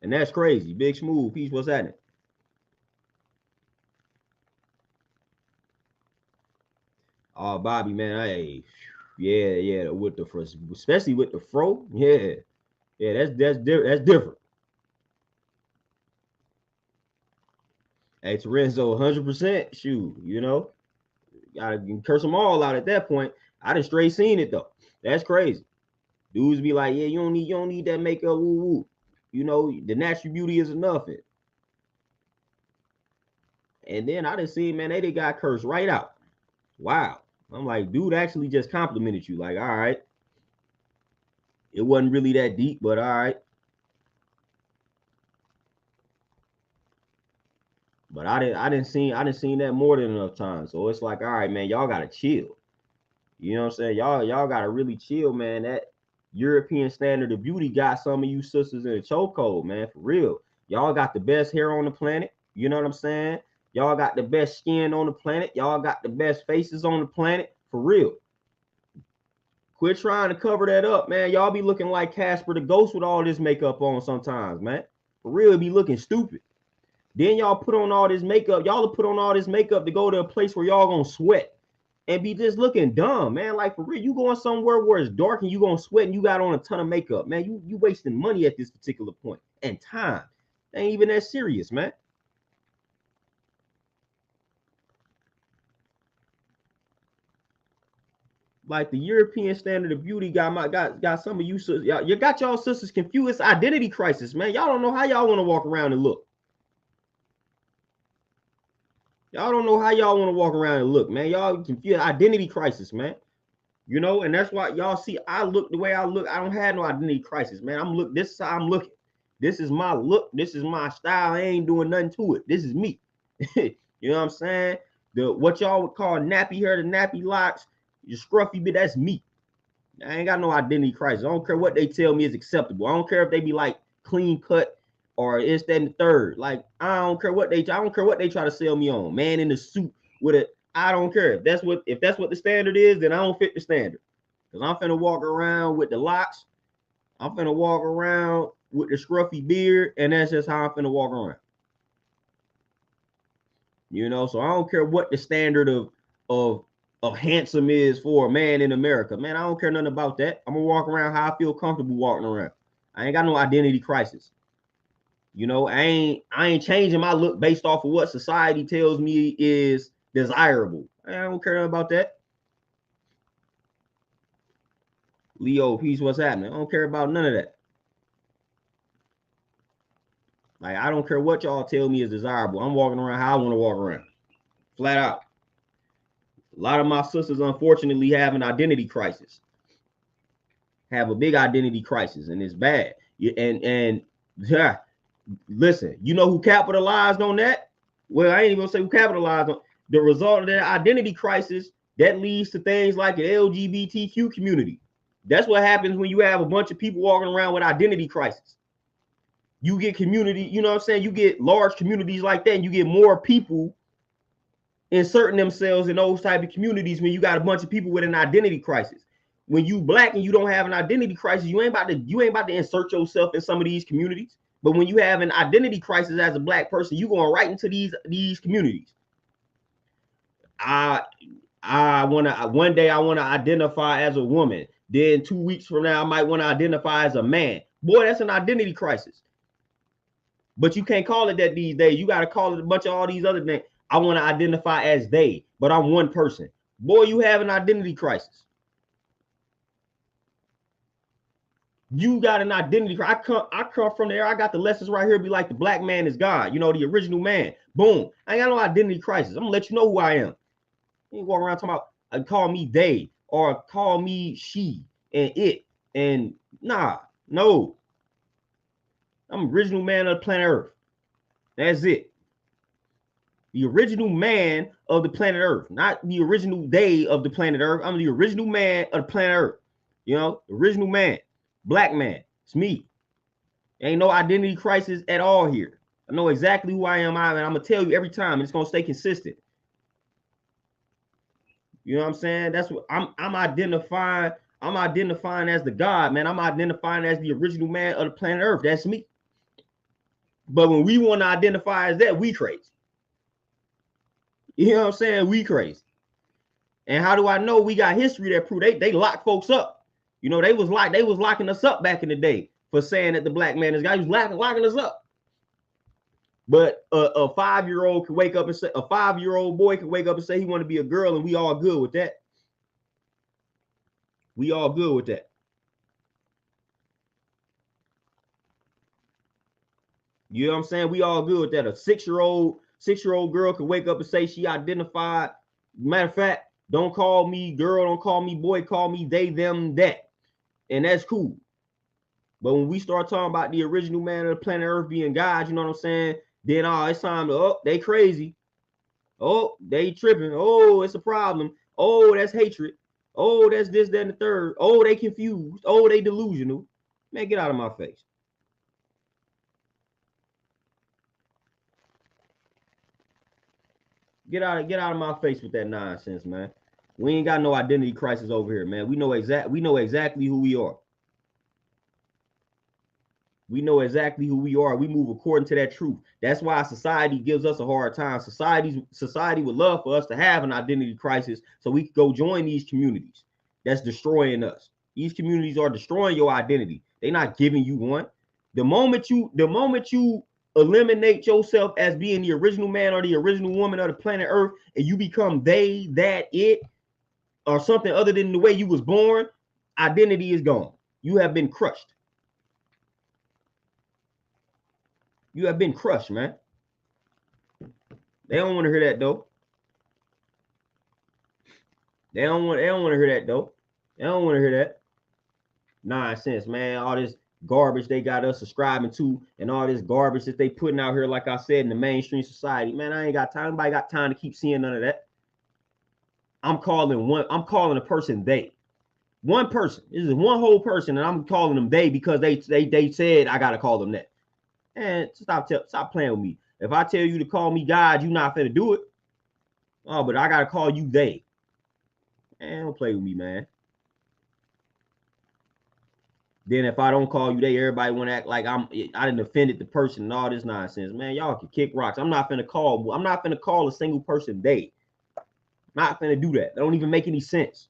And that's crazy. Big Smooth, peace, what's happening? Oh, Bobby, man, hey, yeah, with the first, especially with the fro, yeah, that's different. Hey, Terenzo, 100%. Shoot, you know, gotta curse them all out at that point. I done straight seen it though. That's crazy. Dudes be like, yeah, you don't need that makeup. Woo woo. You know, the natural beauty is enough. And then I done seen, man, they got cursed right out. Wow. I'm like, dude actually just complimented you. Like, all right. It wasn't really that deep, but all right. But I didn't seen that more than enough times. So it's like, all right, man, y'all gotta chill. You know what I'm saying? Y'all gotta really chill, man. That European standard of beauty got some of you sisters in a chokehold, man, for real. Y'all got the best hair on the planet. You know what I'm saying? Y'all got the best skin on the planet. Y'all got the best faces on the planet, for real. Quit trying to cover that up, man. Y'all be looking like Casper the Ghost with all this makeup on sometimes, man. For real, it be looking stupid. Then y'all put on all this makeup. Y'all put on all this makeup to go to a place where y'all gonna sweat and be just looking dumb, man. Like for real, you going somewhere where it's dark and you gonna sweat and you got on a ton of makeup, man. You wasting money at this particular point and time. Ain't even that serious, man. Like the European standard of beauty got some of you, you got y'all sisters confused. It's identity crisis, man. Y'all don't know how y'all want to walk around and look. Y'all don't know how y'all want to walk around and look, man. Y'all confused. Identity crisis, man. You know, and that's why y'all see I look the way I look. I don't have no identity crisis, man. This is how I'm looking. This is my look. This is my style. I ain't doing nothing to it. This is me. You know what I'm saying? What y'all would call nappy hair, the nappy locks, your scruffy bit, that's me. I ain't got no identity crisis. I don't care what they tell me is acceptable. I don't care if they be like clean cut or it's that and the third. Like I don't care what they try to sell me on. Man in the suit with it. I don't care. If that's what the standard is, then I don't fit the standard. Because I'm finna walk around with the locks. I'm finna walk around with the scruffy beard, and that's just how I'm finna walk around. You know, so I don't care what the standard of handsome is for a man in America. Man, I don't care nothing about that. I'm gonna walk around how I feel comfortable walking around. I ain't got no identity crisis. You know, I ain't changing my look based off of what society tells me is desirable. I don't care about that. Leo, peace, what's happening? I don't care about none of that. Like, I don't care what y'all tell me is desirable. I'm walking around how I want to walk around. Flat out. A lot of my sisters, unfortunately, have an identity crisis. Have a big identity crisis, and it's bad. And yeah, listen, you know who capitalized on that? Well, I ain't even gonna say who capitalized on the result of that identity crisis. That leads to things like an LGBTQ community. That's what happens when you have a bunch of people walking around with identity crisis. You get community, you know what I'm saying? You get large communities like that, and you get more people inserting themselves in those type of communities when you got a bunch of people with an identity crisis. When you black and you don't have an identity crisis, you ain't about to insert yourself in some of these communities. But when you have an identity crisis as a black person, you going right into these communities. One day I want to identify as a woman. Then 2 weeks from now, I might want to identify as a man. Boy, that's an identity crisis. But you can't call it that these days. You got to call it a bunch of all these other things. I want to identify as they, but I'm one person. Boy, you have an identity crisis. You got an identity. I come from there. I got the lessons right here. Be like the black man is God. You know, the original man. Boom. I ain't got no identity crisis. I'm gonna let you know who I am. You ain't walk around talking about call me they or call me she and it and nah, no. I'm original man of the planet Earth. That's it. The original man of the planet Earth, not the original they of the planet Earth. I'm the original man of the planet Earth. You know, original man, black man. It's me. Ain't no identity crisis at all here. I know exactly who I am, and I'm gonna tell you every time. And it's gonna stay consistent. You know what I'm saying? That's what I'm identifying. I'm identifying as the God, man. I'm identifying as the original man of the planet Earth. That's me. But when we want to identify as that, we crazy. You know what I'm saying? We crazy. And how do I know? We got history that prove they lock folks up. You know, they was locking us up back in the day for saying that the black man is God. He was locking us up. But a 5-year-old can wake up and say, a 5-year-old boy can wake up and say he want to be a girl, and we all good with that. We all good with that. You know what I'm saying? We all good with that. A 6-year-old girl can wake up and say she identified. Matter of fact, don't call me girl, don't call me boy, call me they, them, that. And that's cool. But when we start talking about the original man of the planet Earth being God, you know what I'm saying? Then it's time to, oh, they crazy. Oh, they tripping. Oh, it's a problem. Oh, that's hatred. Oh, that's this, that, and the third. Oh, they confused. Oh, they delusional. Man, get out of my face. Get out of my face with that nonsense, man. We ain't got no identity crisis over here, man. We know exactly who we are. We know exactly who we are. We move according to that truth. That's why society gives us a hard time. Society would love for us to have an identity crisis so we can go join these communities that's destroying us. These communities are destroying your identity. They're not giving you one. The moment you eliminate yourself as being the original man or the original woman of the planet Earth, and you become they, that, it, or something other than the way you was born, identity is gone. You have been crushed. You have been crushed, man. They don't want to hear that though. They don't want to hear that though. They don't want to hear that nonsense, man. All this garbage they got us subscribing to, and all this garbage that they putting out here, like I said, in the mainstream society. Man, I ain't got time. Nobody got time to keep seeing none of that. I'm calling a person they. One person. This is one whole person, and I'm calling them they because they said I gotta call them that. And stop playing with me. If I tell you to call me God, you're not finna do it. Oh, but I gotta call you they. Man, don't play with me, man. Then if I don't call you they, everybody want to act like I didn't offended the person and all this nonsense. Man, y'all can kick rocks. I'm not finna call a single person they. Not finna do that. That don't even make any sense.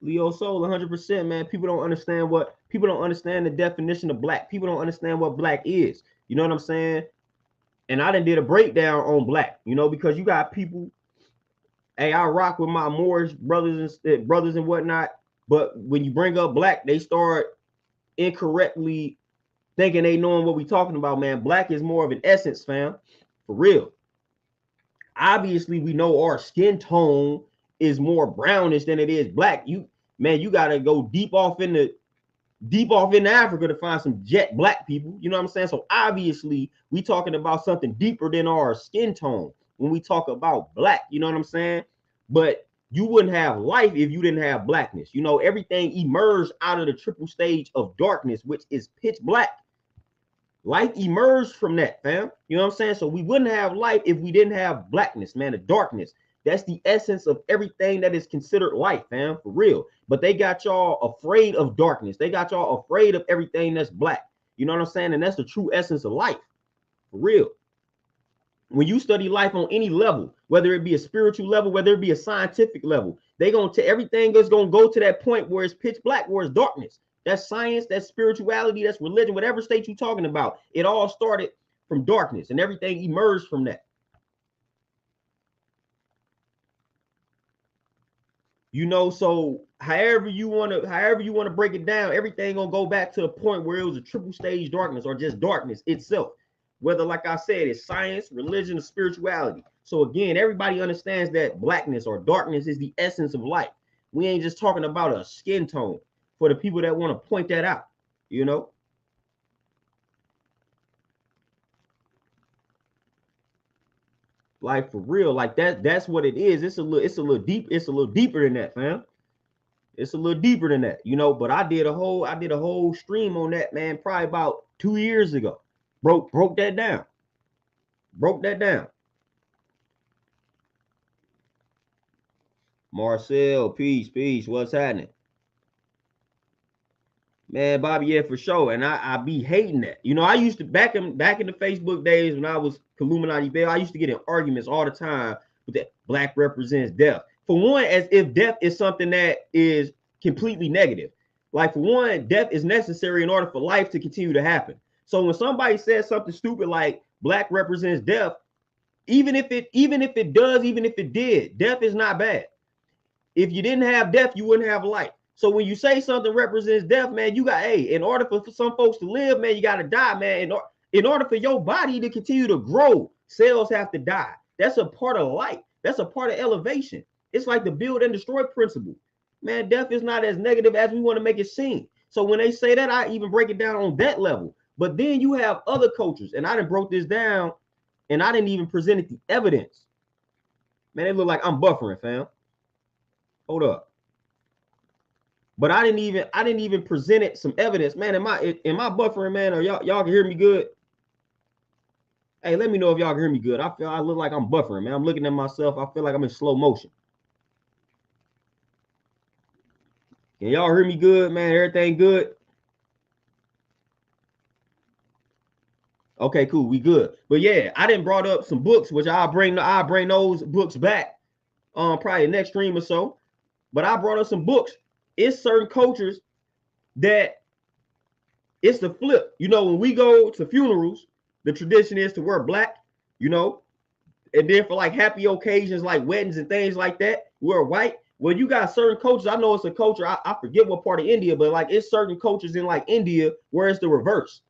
Leo Soul, 100%, man. People don't understand the definition of black. People don't understand what black is. You know what I'm saying? And I done did a breakdown on black, you know, because you got people. Hey, I rock with my Moorish brothers and whatnot. But when you bring up black, they start incorrectly thinking they knowing what we talking about, man. Black is more of an essence, fam. For real. Obviously, we know our skin tone is more brownish than it is black. You gotta go deep off into Africa to find some jet black people. You know what I'm saying? So obviously, we talking about something deeper than our skin tone when we talk about black. You know what I'm saying? But you wouldn't have life if you didn't have blackness. You know, everything emerged out of the triple stage of darkness, which is pitch black. Life emerged from that, fam. You know what I'm saying? So we wouldn't have life if we didn't have blackness, man, the darkness. That's the essence of everything that is considered life, fam, for real. But they got y'all afraid of darkness. They got y'all afraid of everything that's black. You know what I'm saying? And that's the true essence of life, for real. When you study life on any level, whether it be a spiritual level, whether it be a scientific level, everything is gonna go to that point where it's pitch black, where it's darkness. That's science, that's spirituality, that's religion, whatever state you're talking about. It all started from darkness, and everything emerged from that. You know, so however you want to break it down, everything gonna go back to the point where it was a triple stage darkness or just darkness itself. Whether, like I said, it's science, religion, or spirituality. So again, everybody understands that blackness or darkness is the essence of life. We ain't just talking about a skin tone for the people that want to point that out, you know. Like for real, like that's what it is. It's a little deeper than that, fam. It's a little deeper than that, you know. But I did a whole stream on that, man, probably about 2 years ago. Broke that down. Broke that down. Marcel, peace. What's happening? Man, Bobby, yeah, for sure. And I be hating that. You know, I used to back in the Facebook days when I was Illuminati Bell, I used to get in arguments all the time with that black represents death. For one, as if death is something that completely negative. Like, for one, death is necessary in order for life to continue to happen. So when somebody says something stupid like black represents death, even if it did, death is not bad. If you didn't have death, you wouldn't have life. So when you say something represents death, man, you got, hey, in order for some folks to live, man, you got to die, man. In order for your body to continue to grow, cells have to die. That's a part of life. That's a part of elevation. It's like the build and destroy principle. Man, death is not as negative as we want to make it seem. So when they say that, I even break it down on that level. But then you have other cultures, and I done broke this down, and I didn't even present the evidence. Man, it look like I'm buffering, fam. Hold up. But I didn't even present it some evidence. Man, am I buffering, man? Or y'all can hear me good? Hey, let me know if y'all can hear me good. I look like I'm buffering, man. I'm looking at myself. I feel like I'm in slow motion. Can y'all hear me good, man? Everything good? Okay, cool. We good. But yeah, I didn't brought up some books, which I'll bring those books back probably next stream or so. But I brought up some books. It's certain cultures that it's the flip. You know, when we go to funerals, the tradition is to wear black, you know, and then for like happy occasions like weddings and things like that, wear white. Well, you got certain cultures. I know it's a culture. I forget what part of India, but like it's certain cultures in like India where it's the reverse.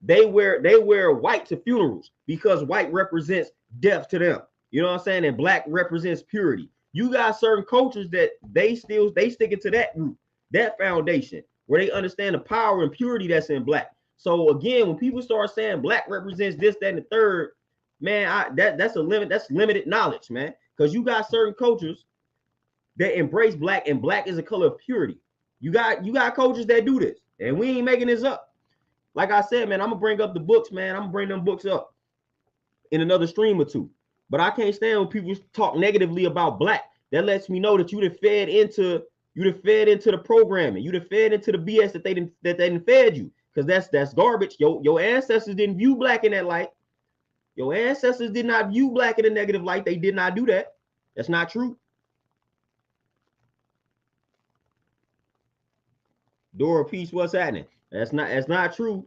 They wear white to funerals because white represents death to them. You know what I'm saying? And black represents purity. You got certain cultures that they stick it to that root, that foundation, where they understand the power and purity that's in black. So again, when people start saying black represents this, that, and the third, man, that's limited knowledge, man. Because you got certain cultures that embrace black, and black is a color of purity. You got cultures that do this, and we ain't making this up. Like I said, man, I'm gonna bring up the books, man. I'm gonna bring them books up in another stream or two. But I can't stand when people talk negatively about black. That lets me know that you'd have fed into the programming. You'd have fed into the BS that they didn't fed you. Because that's garbage. Your ancestors didn't view black in that light. Your ancestors did not view black in a negative light. They did not do that. That's not true. Dora Peace, what's happening? That's not true.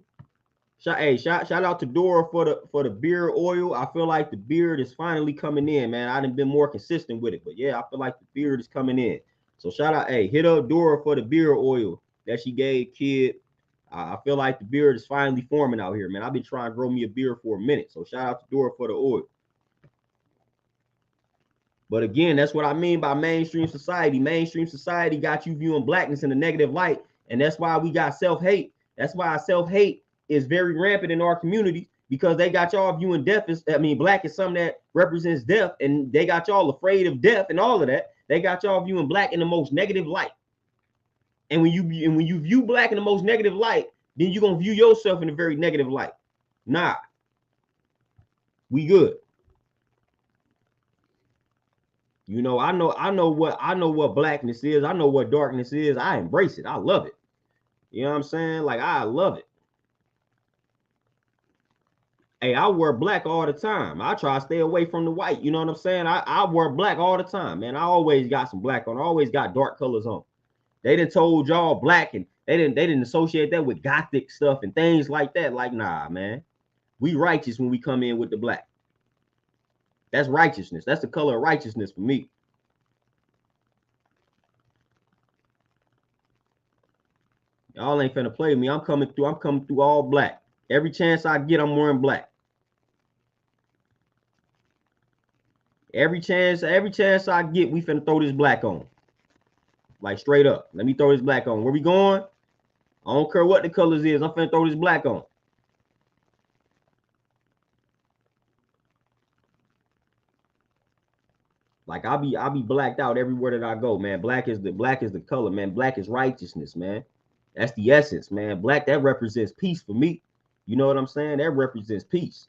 Shout out to Dora for the beard oil. I feel like the beard is finally coming in, man. I done been more consistent with it, but yeah, I feel like the beard is coming in. So shout out, hey, hit up Dora for the beard oil that she gave kid. I feel like the beard is finally forming out here, man. I've been trying to grow me a beard for a minute. So shout out to Dora for the oil. But again, that's what I mean by mainstream society. Mainstream society got you viewing blackness in a negative light, and that's why we got self-hate. That's why self-hate is very rampant in our community, because they got y'all viewing black is something that represents death, and they got y'all afraid of death and all of that. They got y'all viewing black in the most negative light. And when you view black in the most negative light, then you're gonna view yourself in a very negative light. Nah, we good. You know, I know what blackness is. I know what darkness is. I embrace it. I love it. You know what I'm saying? Like, I love it. Hey, I wear black all the time. I try to stay away from the white. You know what I'm saying? I wear black all the time, man. I always got some black on. I always got dark colors on. They done told y'all black, and they didn't associate that with gothic stuff and things like that. Like, nah, man. We righteous when we come in with the black. That's righteousness. That's the color of righteousness for me. Y'all ain't finna play with me. I'm coming through all black. Every chance I get, I'm wearing black. Every chance I get, we finna throw this black on. Like, straight up. Let me throw this black on. Where we going? I don't care what the colors is. I'm finna throw this black on. Like, I'll be blacked out everywhere that I go, man. Black is the color, man. Black is righteousness, man. That's the essence, man. Black, that represents peace for me. You know what I'm saying? That represents peace.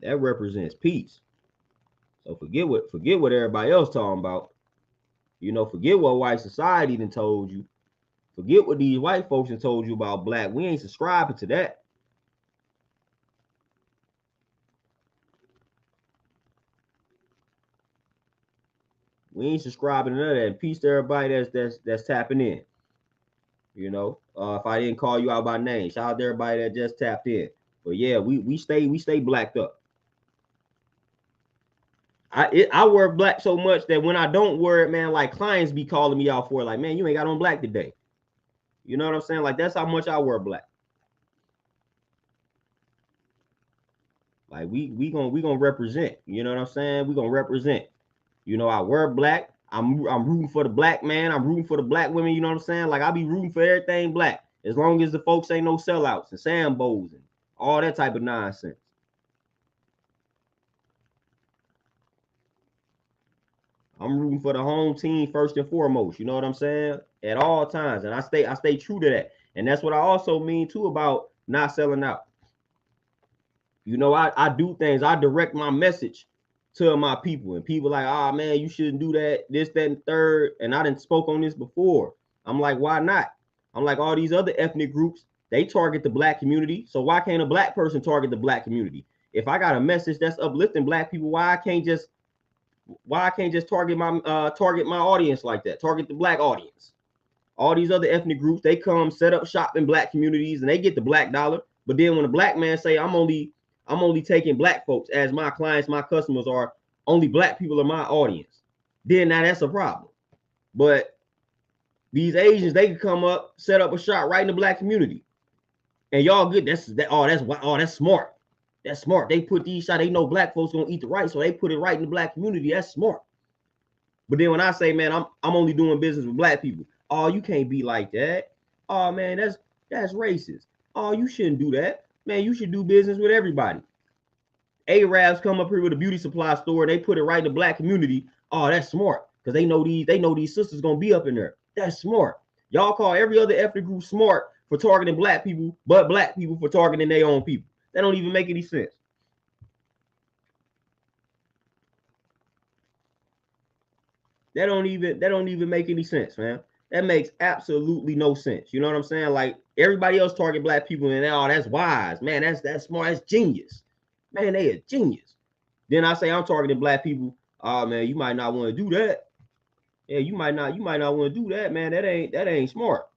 That represents peace. So forget what everybody else talking about. You know, forget what white society done told you. Forget what these white folks done told you about black. We ain't subscribing to that. We ain't subscribing to none of that. Peace to everybody that's tapping in. You know, if I didn't call you out by name, shout out to everybody that just tapped in. But yeah, we stay blacked up. I wear black so much that when I don't wear it, man, like clients be calling me out for it, like, man, you ain't got on black today. You know what I'm saying? Like that's how much I wear black. Like we gonna represent. You know what I'm saying? We gonna represent. You know, I wear black. I'm rooting for the black man. I'm rooting for the black women. You know what I'm saying? Like I be rooting for everything black, as long as the folks ain't no sellouts and sambos and all that type of nonsense. I'm rooting for the home team first and foremost. You know what I'm saying? At all times, and I stay true to that. And that's what I also mean too about not selling out. You know, I do things. I direct my message to my people, and people like, oh man, you shouldn't do that, this, that, and third. And I didn't spoke on this before. I'm like, why not? I'm like, all these other ethnic groups, they target the black community. So why can't a black person target the black community? If I got a message that's uplifting black people, why I can't just target my audience like that? Target the black audience. All these other ethnic groups, they come set up shop in black communities and they get the black dollar. But then when a black man say, I'm only taking black folks as my clients, my customers, are only black people are my audience, then now that's a problem. But these Asians, they can come up, set up a shop right in the black community, and y'all good. That's smart. That's smart. They put these shots. They know black folks gonna eat the rice, so they put it right in the black community. That's smart. But then when I say, man, I'm only doing business with black people, oh, you can't be like that. Oh man, that's racist. Oh, you shouldn't do that. Man, you should do business with everybody. Arabs come up here with a beauty supply store, they put it right in the black community. Oh, that's smart, because they know these sisters gonna be up in there. That's smart. Y'all call every other ethnic group smart for targeting black people, but black people for targeting their own people. That don't even make any sense. That don't even make any sense, man. That makes absolutely no sense. You know what I'm saying? Like everybody else target black people, and oh, that's wise, man. That's smart. That's genius, man. They a genius. Then I say I'm targeting black people. Oh man, you might not want to do that. Yeah, you might not want to do that, man. That ain't smart.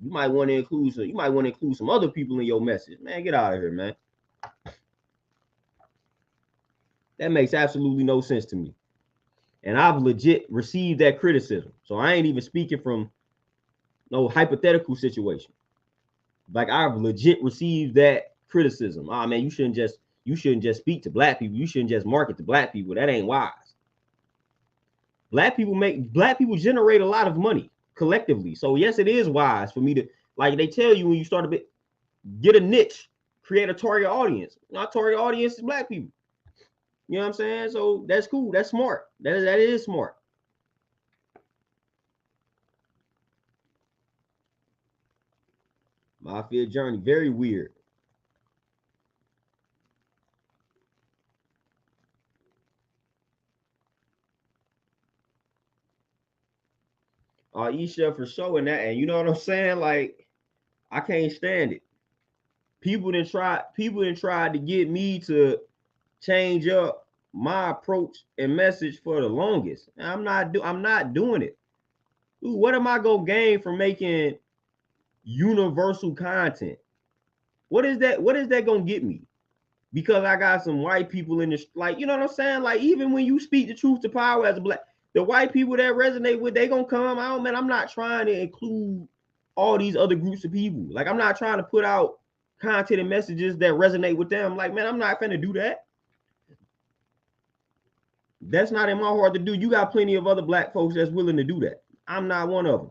You might want to include some other people in your message, man. Get out of here, man. That makes absolutely no sense to me. And I've legit received that criticism. So I ain't even speaking from no hypothetical situation. Like I've legit received that criticism. Oh man, you shouldn't just speak to black people. You shouldn't just market to black people. That ain't wise. Black people generate a lot of money collectively. So yes, it is wise for me to, like they tell you when you start get a niche, create a target audience. My target audience is black people. You know what I'm saying? So that's cool. That's smart. That is smart. Mafia journey, very weird. Isha for showing that, and you know what I'm saying? Like, I can't stand it. People didn't try to get me to change up my approach and message for the longest. I'm not doing it. Dude, what am I gonna gain from making universal content? What is that gonna get me? Because I got some white people in this, like, you know what I'm saying? Like, even when you speak the truth to power as a black, the white people that resonate with, they gonna come out, man. I'm not trying to include all these other groups of people. Like, I'm not trying to put out content and messages that resonate with them. Like, man, I'm not gonna do that. That's not in my heart to do. You got plenty of other black folks that's willing to do that. I'm not one of them.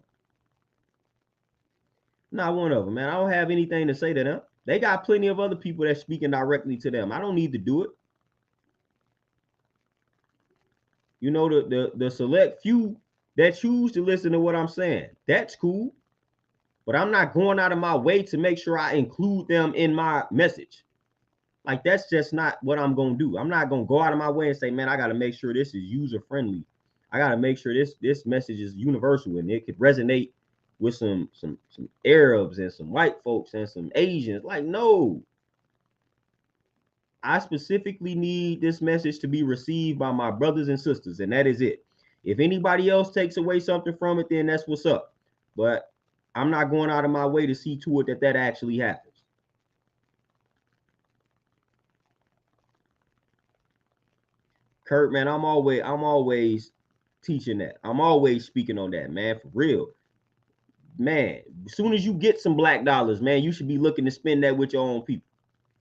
Not one of them, man. I don't have anything to say to them. They got plenty of other people that's speaking directly to them. I don't need to do it. You know, the select few that choose to listen to what I'm saying, that's cool. But I'm not going out of my way to make sure I include them in my message. Like, that's just not what I'm gonna do. I'm not gonna go out of my way and say, man, I gotta make sure this is user friendly. I gotta make sure this message is universal and it could resonate with some Arabs and some white folks and some Asians. Like, no. I specifically need this message to be received by my brothers and sisters, and that is it. If anybody else takes away something from it, then that's what's up. But I'm not going out of my way to see to it that that actually happens. Kurt, man, I'm always teaching that. I'm always speaking on that, man, for real. Man, as soon as you get some black dollars, man, you should be looking to spend that with your own people.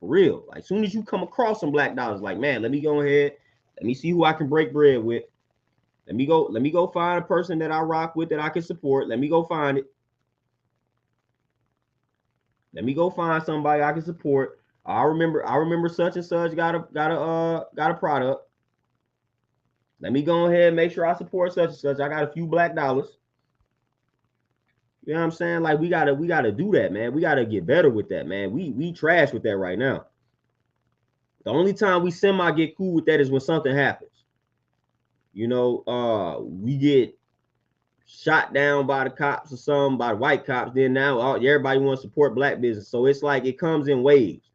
For real. Like, as soon as you come across some black dollars, like, man, let me go ahead, let me see who I can break bread with. Let me go find a person that I rock with that I can support. Let me go find it. Let me go find somebody I can support. I remember such and such got a product. Let me go ahead and make sure I support such and such. I got a few black dollars. You know what I'm saying? Like, we gotta do that, man. We gotta get better with that, man. We trash with that right now. The only time we semi get cool with that is when something happens. You know, we get shot down by the cops or something, by the white cops. Then now everybody wants to support black business. So it's like it comes in waves.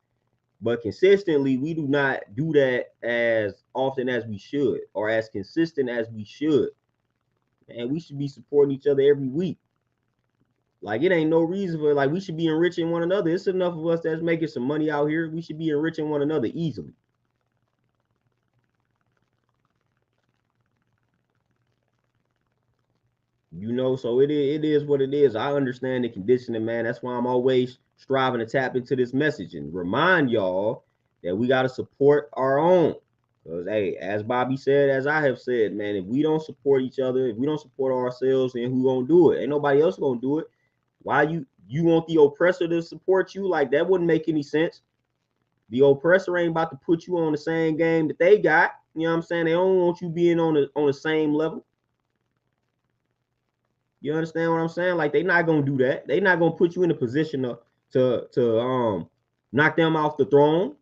But consistently, we do not do that as often as we should, or as consistent as we should. And we should be supporting each other every week. Like, it ain't no reason for, like, we should be enriching one another. It's enough of us that's making some money out here. We should be enriching one another easily. You know, so it is what it is. I understand the conditioning, man. That's why I'm always striving to tap into this message and remind y'all that we got to support our own. Because, hey, as Bobby said, as I have said, man, if we don't support each other, if we don't support ourselves, then who gonna do it? Ain't nobody else gonna do it. Why you want the oppressor to support you? Like, that wouldn't make any sense. The oppressor ain't about to put you on the same game that they got. You know what I'm saying? They don't want you being on the same level. You understand what I'm saying? Like, they not gonna do that. They not gonna put you in a position to knock them off the throne.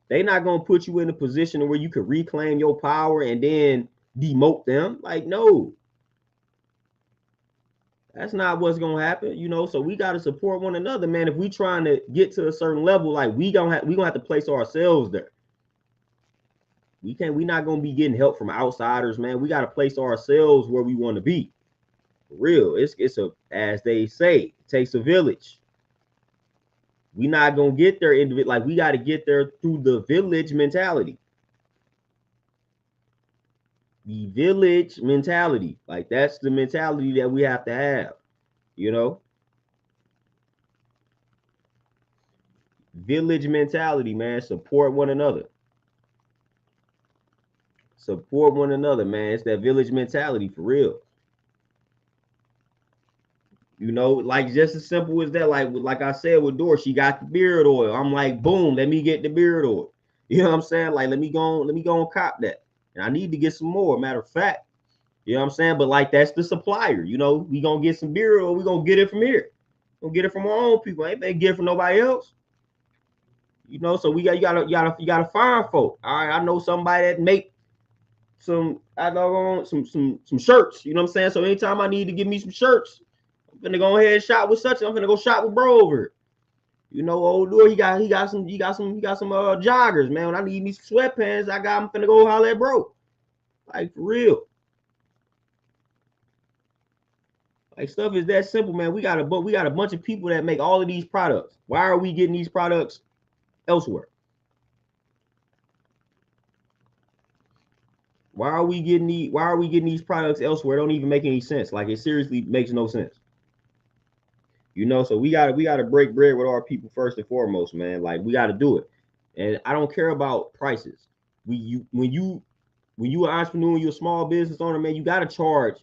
They not gonna put you in a position where you could reclaim your power and then demote them. Like, no. That's not what's gonna happen, you know. So we gotta support one another, man. If we trying to get to a certain level, like, we gonna have to place ourselves there. We not gonna be getting help from outsiders, man. We gotta place ourselves where we want to be. For real. It's a, as they say, it takes a village. We not gonna get there like, we gotta get there through the village mentality. The village mentality. Like, that's the mentality that we have to have, you know. Village mentality, man. Support one another. Support one another, man. It's that village mentality, for real. You know, like, just as simple as that. Like I said with Dora, she got the beard oil. I'm like, boom, let me get the beard oil. You know what I'm saying? Like, let me go and cop that. And I need to get some more, matter of fact. You know what I'm saying? But, like, that's the supplier. You know, we gonna get some beard oil, we gonna get it from here. We'll get it from our own people. Ain't they get it from nobody else. You know, so you gotta find folk. All right, I know somebody that make some shirts. You know what I'm saying? So anytime I need to give me some shirts, I'm gonna go ahead and shop with such. I'm gonna go shop with bro over. You know, old dude, he got some joggers, man. When I need me some sweatpants, I'm finna go holler at bro. Like, for real. Like, stuff is that simple, man. We got a bunch of people that make all of these products. Why are we getting these products elsewhere? Why are we getting these products elsewhere? It don't even make any sense. Like, it seriously makes no sense. You know, so we gotta break bread with our people first and foremost, man. Like, we gotta do it. And I don't care about prices. When you an entrepreneur, you're a small business owner, man, you gotta charge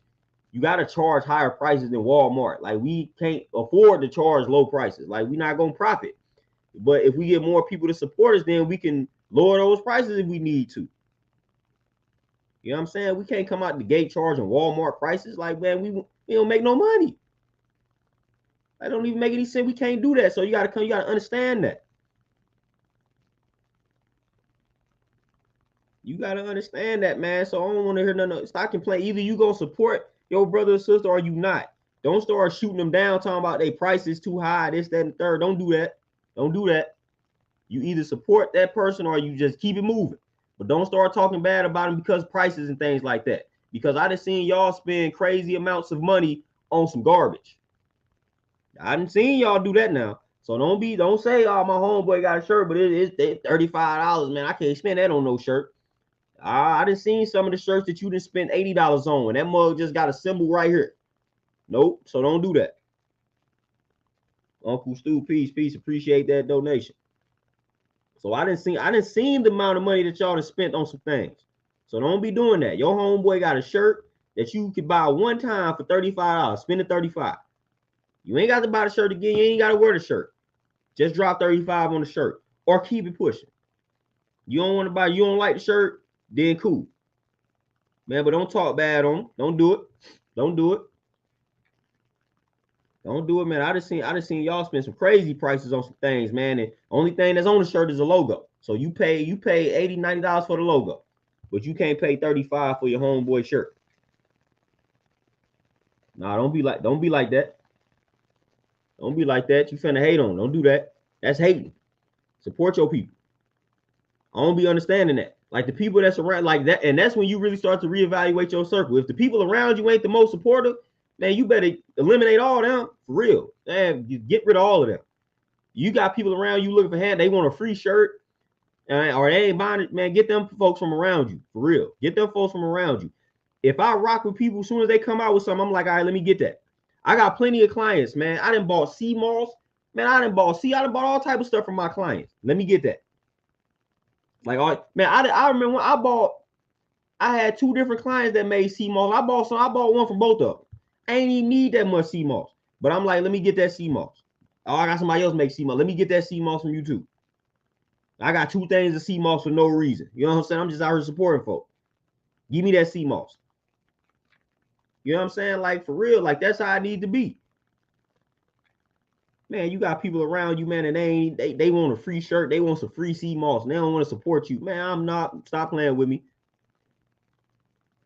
higher prices than Walmart. Like, we can't afford to charge low prices. Like, we're not gonna profit. But if we get more people to support us, then we can lower those prices if we need to. You know what I'm saying? We can't come out the gate charging Walmart prices. Like, man, we don't make no money. That don't even make any sense. We can't do that. So you gotta understand that. You gotta understand that, man. So I don't want to hear nothing. Stop complaining. Either you gonna support your brother or sister, or you not. Don't start shooting them down, talking about their prices too high, this, that, and third. Don't do that. Don't do that. You either support that person or you just keep it moving. But don't start talking bad about them because prices and things like that. Because I done seen y'all spend crazy amounts of money on some garbage. I done seen y'all do that now. So don't say, oh, my homeboy got a shirt, but it's $35, man. I can't spend that on no shirt. I done seen some of the shirts that you didn't spend $80 on, and that mug just got a symbol right here. Nope. So don't do that. Uncle Stu, peace. Appreciate that donation. So I didn't see the amount of money that y'all have spent on some things. So don't be doing that. Your homeboy got a shirt that you could buy one time for $35. Spend the $35. You ain't got to buy the shirt again. You ain't got to wear the shirt. Just drop $35 on the shirt or keep it pushing. You don't want to buy, you don't like the shirt, then cool. Man, but don't talk bad on them. Don't do it. Don't do it. Don't do it, man. I just seen y'all spend some crazy prices on some things, man. And only thing that's on the shirt is a logo. So you pay $80, $90 for the logo, but you can't pay $35 for your homeboy shirt. Nah, don't be like that. Don't be like that. You finna hate on. Don't do that. That's hating. Support your people. I don't be understanding that. Like the people that's around like that, and that's when you really start to reevaluate your circle. If the people around you ain't the most supportive, man, you better eliminate all of them for real. Man, you get rid of all of them. You got people around you looking for hand, they want a free shirt, or they ain't buying it, man. Get them folks from around you for real. Get them folks from around you. If I rock with people as soon as they come out with something, I'm like, all right, let me get that. I got plenty of clients, man. I done bought sea moss, man. I done bought all type of stuff from my clients. Let me get that. Like, man, I remember when I had 2 different clients that made sea moss. I bought one from both of them. I ain't even need that much sea moss, but I'm like, let me get that sea moss. Oh, I got somebody else make sea moss. Let me get that sea moss from you too. I got 2 things of sea moss for no reason. You know what I'm saying? I'm just out here supporting folks. Give me that sea moss. You know what I'm saying? Like for real, like that's how I need to be. Man, you got people around you, man, and they want a free shirt, they want some free sea moss, and they don't want to support you. Man, I'm not. Stop playing with me.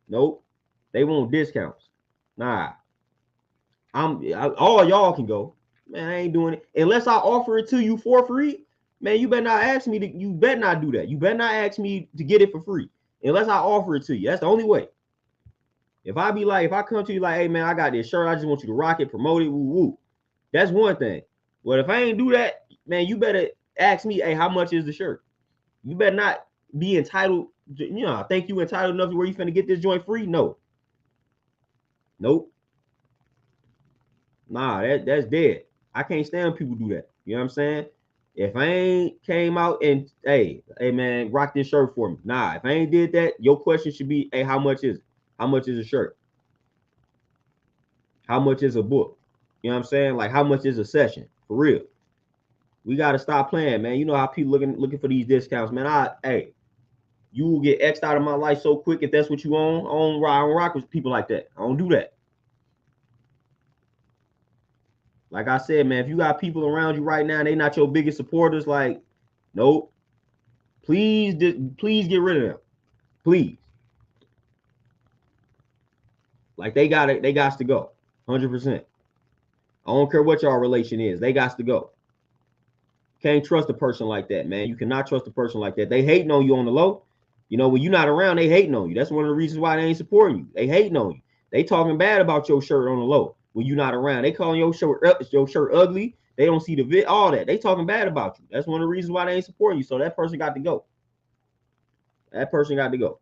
Nope. They want discounts. Nah. All y'all can go. Man, I ain't doing it. Unless I offer it to you for free, man, you better not ask me you better not do that. You better not ask me to get it for free. Unless I offer it to you. That's the only way. If I come to you like, hey man, I got this shirt, I just want you to rock it, promote it, woo woo. That's one thing. But if I ain't do that, man, you better ask me, hey, how much is the shirt? You better not be entitled, I think you entitled enough to where you finna get this joint free. No. Nope. Nah, that's dead. I can't stand people do that. You know what I'm saying? If I ain't came out and hey man, rock this shirt for me. Nah, if I ain't did that, your question should be, hey, how much is it? How much is a shirt? How much is a book? You know what I'm saying? Like how much is a session? For real. We gotta stop playing, man. You know how people looking for these discounts, man. You will get X'd out of my life so quick if that's what you own. I don't rock with people like that. I don't do that. Like I said, man, if you got people around you right now and they not your biggest supporters, like, nope. Please get rid of them. Please. Like they got to go. 100%. I don't care what y'all relation is. They got to go. Can't trust a person like that, man. You cannot trust a person like that. They hating on you on the low. You know, when you're not around, they hating on you. That's one of the reasons why they ain't supporting you. They hating on you. They talking bad about your shirt on the low when you're not around. They calling your shirt ugly. They don't see the all that. They talking bad about you. That's one of the reasons why they ain't supporting you. So that person got to go. That person got to go.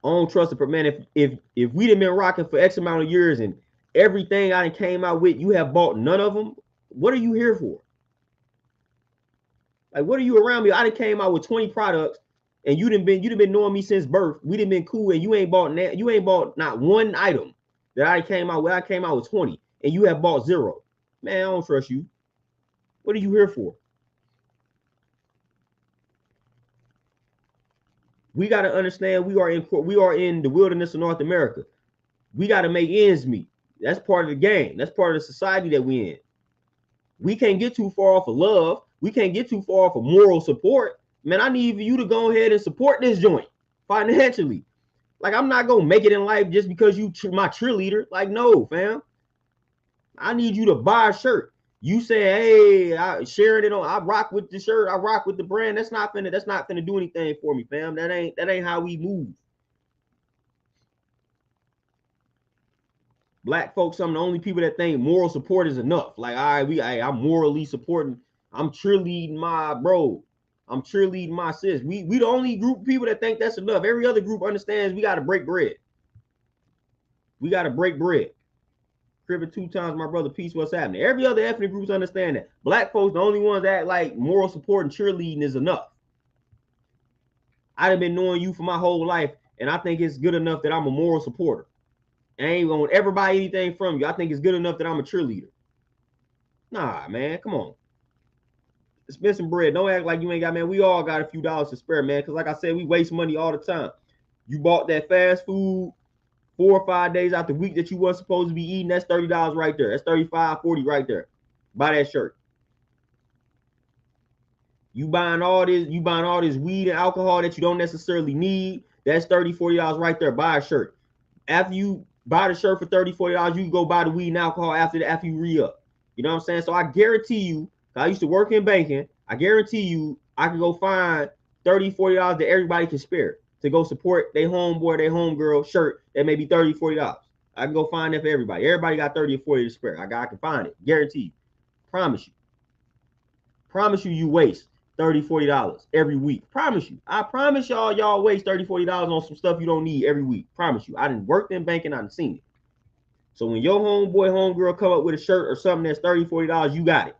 I don't trust it, man. If we done been rocking for X amount of years and everything I came out with, you have bought none of them. What are you here for? Like, what are you around me? I done came out with 20 products, and you done been knowing me since birth. We done been cool, and you ain't bought not one item that I came out with. I came out with 20, and you have bought 0. Man, I don't trust you. What are you here for? We got to understand we are in the wilderness of North America. We got to make ends meet. That's part of the game. That's part of the society that we in. We can't get too far off of love. We can't get too far off of moral support. Man, I need you to go ahead and support this joint financially. Like, I'm not going to make it in life just because you my cheerleader. Like, no, fam. I need you to buy a shirt. You say, hey, I sharing it on, I rock with the shirt, I rock with the brand. That's not finna do anything for me, fam. That ain't how we move. Black folks, some of the only people that think moral support is enough. Like, all right, I'm morally supporting, I'm cheerleading my bro. I'm cheerleading my sis. We the only group of people that think that's enough. Every other group understands we gotta break bread. We gotta break bread. Cribbing 2 times, my brother. Peace. What's happening? Every other ethnic groups understand that. Black folks, the only ones that like moral support and cheerleading is enough. I've been knowing you for my whole life, and I think it's good enough that I'm a moral supporter. I ain't gonna ever buy anything from you. I think it's good enough that I'm a cheerleader. Nah, man, come on. Spend some bread. Don't act like you ain't got, man. We all got a few dollars to spare, man. Because like I said, we waste money all the time. You bought that fast food 4 or 5 days out the week that you wasn't supposed to be eating. That's $30 right there. That's 35, 40 right there. Buy that shirt. You buying all this weed and alcohol that you don't necessarily need. That's $30, $40 right there. Buy a shirt. After you buy the shirt for $30, $40, you can go buy the weed and alcohol after you re-up. You know what I'm saying? So I guarantee you, I used to work in banking. I guarantee you I can go find $30, $40 that everybody can spare to go support their homeboy, their homegirl shirt that may be $30, $40. I can go find that for everybody. Everybody got 30 or 40 to spare. I can find it. Guarantee you. Promise you. Promise you, you waste $30, $40 every week. Promise you. I promise y'all waste $30, $40 on some stuff you don't need every week. Promise you. I done worked in banking, I done seen it. So when your homeboy, homegirl come up with a shirt or something that's $30, $40, you got it.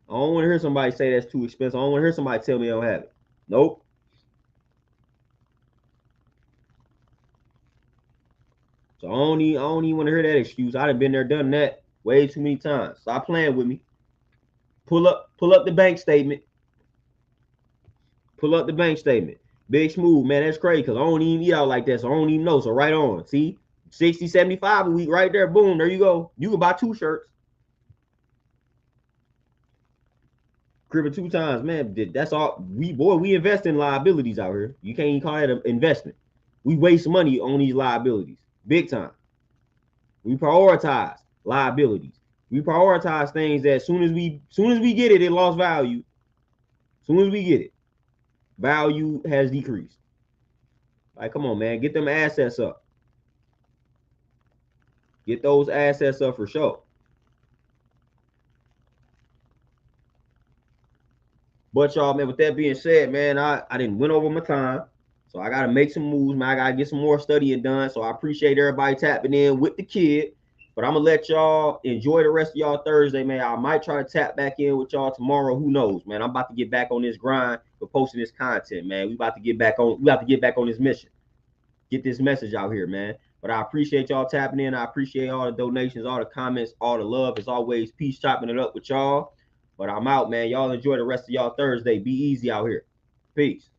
I don't want to hear somebody say that's too expensive. I don't want to hear somebody tell me I don't have it. Nope. So I don't even want to hear that excuse. I done been there, done that way too many times. Stop playing with me. Pull up the bank statement. Pull up the bank statement. Big Smooth, man, that's crazy because I don't even eat out like that, so I don't even know. So right on. See? 60, 75 a week right there. Boom, there you go. You can buy 2 shirts. Cribbing 2 times, man. That's all. We invest in liabilities out here. You can't even call it an investment. We waste money on these liabilities. Big time. We prioritize liabilities. We prioritize things that as soon as we get it, it lost value. As soon as we get it, value has decreased. Like, come on, man. Get them assets up. Get those assets up for sure. But y'all, man, with that being said, man, I didn't win over my time. So I got to make some moves, man. I got to get some more studying done. So I appreciate everybody tapping in with the kid. But I'm going to let y'all enjoy the rest of y'all Thursday, man. I might try to tap back in with y'all tomorrow. Who knows, man? I'm about to get back on this grind for posting this content, man. We about to get back on this mission. Get this message out here, man. But I appreciate y'all tapping in. I appreciate all the donations, all the comments, all the love. As always, peace, chopping it up with y'all. But I'm out, man. Y'all enjoy the rest of y'all Thursday. Be easy out here. Peace.